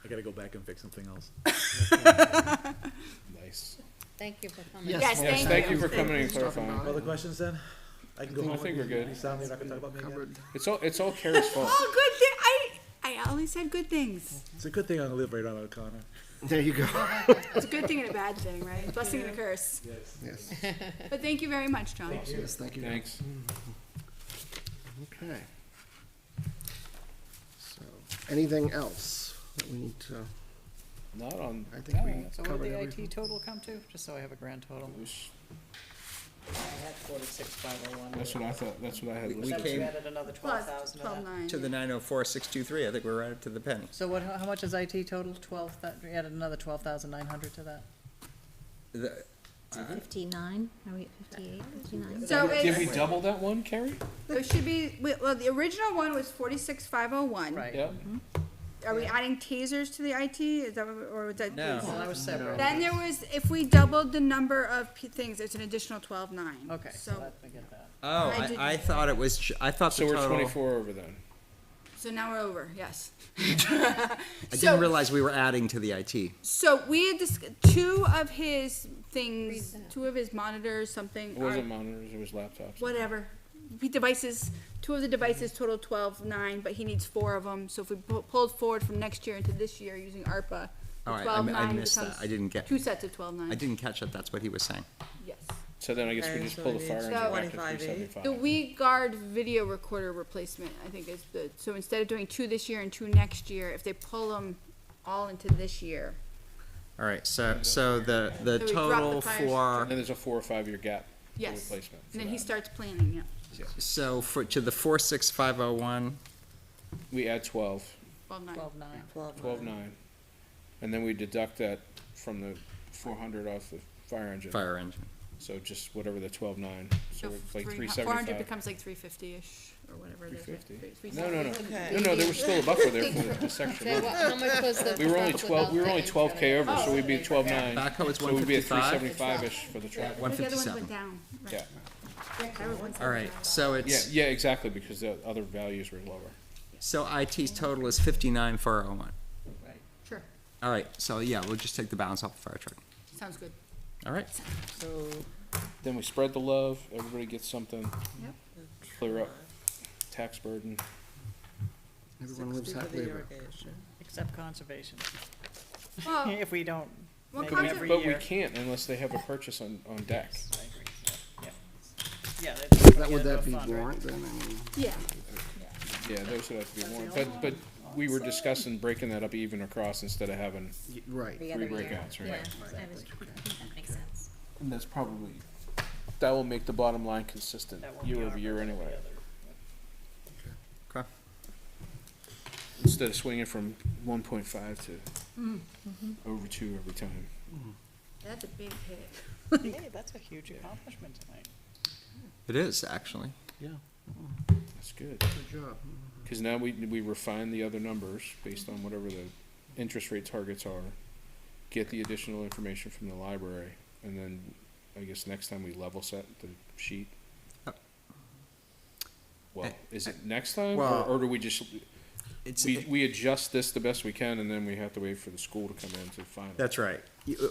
I: I gotta go back and fix something else.
F: Nice.
B: Thank you for coming.
H: Yes,
F: Yes, thank you for coming and
A: Thank you.
F: clarifying.
I: Other questions then? I can go
A: I
I: home.
F: think we're good.
I: You sound, you're not gonna talk about me again?
A: Covered.
F: It's all Carrie's fault.
H: Oh, good thing, I only said good things.
I: It's a good thing I live right on the corner.
A: There you go.
H: It's a good thing and a bad thing, right? A blessing and a curse.
A: Yes,
H: But thank you very much, John.
A: yes, thank you.
F: Thanks.
A: Okay. So, anything else that we need to,
F: Not on.
A: I think we
G: So what
A: covered
G: did the
A: everything.
G: IT total come to, just so I have a grand total? I had 46,501.
F: That's what I thought. That's what I had
D: We
F: listed.
G: So
D: came-
G: you added another
H: Plus
G: 12,000 to
H: 12,900.
G: that.
D: To the 904,623, I think we're right up to the penny.
G: So what, how much is IT total? 12, we added another 12,900 to that?
D: The-
E: 59, are we at 58, 59?
H: So
F: Did we
H: it's,
F: double that one, Carrie?
H: it should be, well, the original one was 46,501.
G: Right.
F: Yeah.
H: Are we adding tasers to the IT? Is that, or was that?
D: No.
G: Well, that was separate.
H: Then there was, if we doubled the number of things, it's an additional 12,900.
G: Okay, so that, we get that.
D: Oh,
H: I did-
D: I thought it was, I thought
F: So
D: the
F: we're
D: total.
F: 24 over then.
H: So now we're over, yes.
D: I
H: So-
D: didn't realize we were adding to the IT.
H: So we had two of his things, two of his monitors, something.
F: It wasn't
H: are-
F: monitors. It was laptops.
H: Whatever. Devices, two of the devices total 12,900, but he needs 4 of them. So if we pulled forward from next year into this year using ARPA, the
D: Oh, I
H: 12,900
D: missed that.
H: becomes
D: I didn't get,
H: two sets of 12,900.
D: I didn't catch that. That's what he was saying.
H: Yes.
F: So then I guess we
C: Okay,
F: just
C: so
F: pull
C: we
F: the
C: need
F: fire engine
H: So-
F: back to
C: 25,800.
F: 375.
H: The WeGuard video recorder replacement, I think, is the, so instead of doing 2 this year and 2 next year, if they pull them all into this year.
D: All right, so the
H: So we drop the
D: total
H: fire-
D: for,
F: And there's a 4 or 5 year gap. for
H: Yes.
F: Replacement.
H: And then he starts planning, yeah.
D: so for, to the 46501,
F: We add 12.
H: 12,900.
G: 12,900.
F: 12,900. And then we deduct that from the 400 off the fire engine.
D: fire engine.
F: So just whatever the 12,900. So
H: So
F: it's like
H: 400
F: 375.
H: becomes like 350-ish, or whatever it is.
F: 350.
H: 370.
F: No, there was still a buffer there for the section.
B: Say, how much was the?
F: We were only
B: truck
F: 12, we were
B: without
F: only
B: the
F: 12K over,
B: insurance?
F: so we'd be at 12,900.
D: Backhoe is
F: So we'd be at
D: 155?
F: 375-ish for the truck.
H: But the other ones
D: 157.
H: went down. Right.
F: Yeah.
D: All right, so
F: Yeah,
D: it's,
F: yeah, exactly, because the other values were lower.
D: so IT's total is 59,401.
H: Sure,
D: All right, so yeah, we'll just take the balance off the fire truck.
H: sounds good.
D: All right,
G: So,
F: Then we spread the love, everybody gets something.
H: Yep.
F: Clear up tax burden.
A: Everyone lives
C: 60 for
A: happily
C: the
A: ever.
C: irrigation.
G: except conservation,
H: Well,
G: if we don't
H: well,
G: make it
F: But we,
G: every
F: but we
G: year.
F: can't unless they have a purchase on deck.
G: I agree, yeah. Yeah,
A: Would that be warrant then? I mean,
H: yeah,
F: Yeah, those would have to be warned, but we were discussing breaking that up even across instead of having
A: right.
F: 3 breakouts,
E: Yeah,
F: right?
E: that makes sense.
F: And that's probably, that will make the bottom line consistent
G: That won't be
F: year
G: our
F: over year
G: budget
F: anyway.
G: together.
D: okay.
F: Instead of swinging from 1.5 to over 2 every time.
H: that's a big hit.
G: Hey, that's a huge accomplishment tonight.
D: It is, actually.
F: That's good.
A: Good job.
F: Because now we refine the other numbers based on whatever the interest rate targets are, get the additional information from the library, and then I guess next time we level set the sheet.
D: Yep.
F: Well, is it next time,
D: Well,
F: or do we just,
D: It's,
F: we adjust this the best we can, and then we have to wait for the school to come in to final?
D: that's right.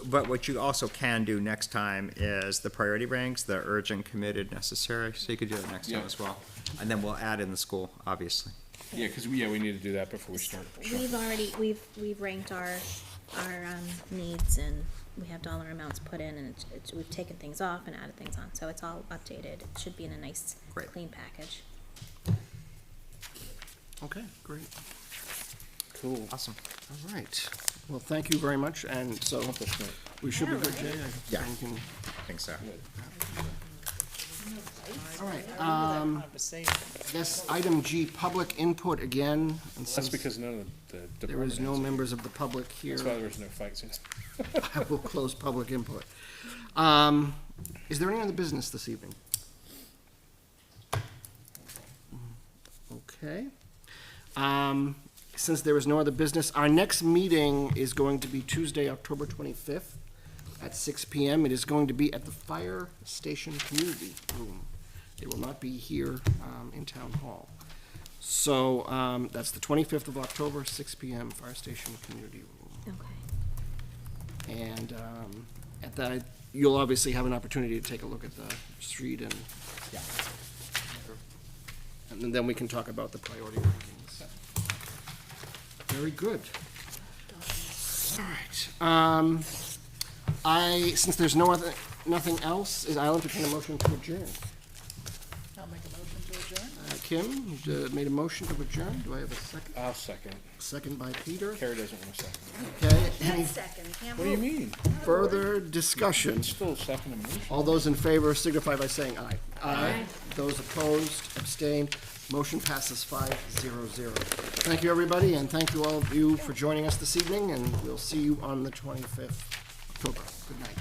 D: But what you also can do next time is the priority ranks, the urgent, committed, necessary, so you could do that next time
F: Yeah.
D: as well. And then we'll add in the school, obviously.
F: Yeah, because, we need to do that before we start.
E: We've already, we've ranked our needs and we have dollar amounts put in and it's, we've taken things off and added things on, so it's all updated. It should be in a nice,
D: Great.
E: clean package.
A: Okay, great.
F: Cool.
D: Awesome.
A: All right. Well, thank you very much, and so
F: Accomplishment.
A: we should be good, Jay.
D: Yeah.
A: We can-
D: I think so.
A: All right,
G: Conversation.
A: yes, item G, public input again. And
F: That's
A: since
F: because none of the
A: there
F: department
A: is no
F: heads are-
A: members of the public here,
F: That's why there was no fights.
A: I will close public input. Is there any other business this evening? Okay. Since there is no other business, our next meeting is going to be Tuesday, October 25th at 6 PM. It is going to be at the Fire Station Community Room. It will not be here in Town Hall. So that's the 25th of October, 6 PM, Fire Station Community Room.
E: Okay.
A: And at that, you'll obviously have an opportunity to take a look at the street and then we can talk about the priority rankings. Very good. All right. Since there's nothing else, I'll entertain a motion to adjourn.
G: I'll make a motion to adjourn.
A: Kim made a motion to adjourn. Do I have a second?
F: I'll second.
A: Second by Peter.
F: Carrie doesn't want to second.
A: Okay. Any
F: What do you mean?
A: further discussion?
F: Still second motion.
A: All those in favor signify by saying aye. Aye. Those opposed, abstained, motion passes 5-0-0. Thank you, everybody, and thank you all of you for joining us this evening, and we'll see you on the 25th October. Good night.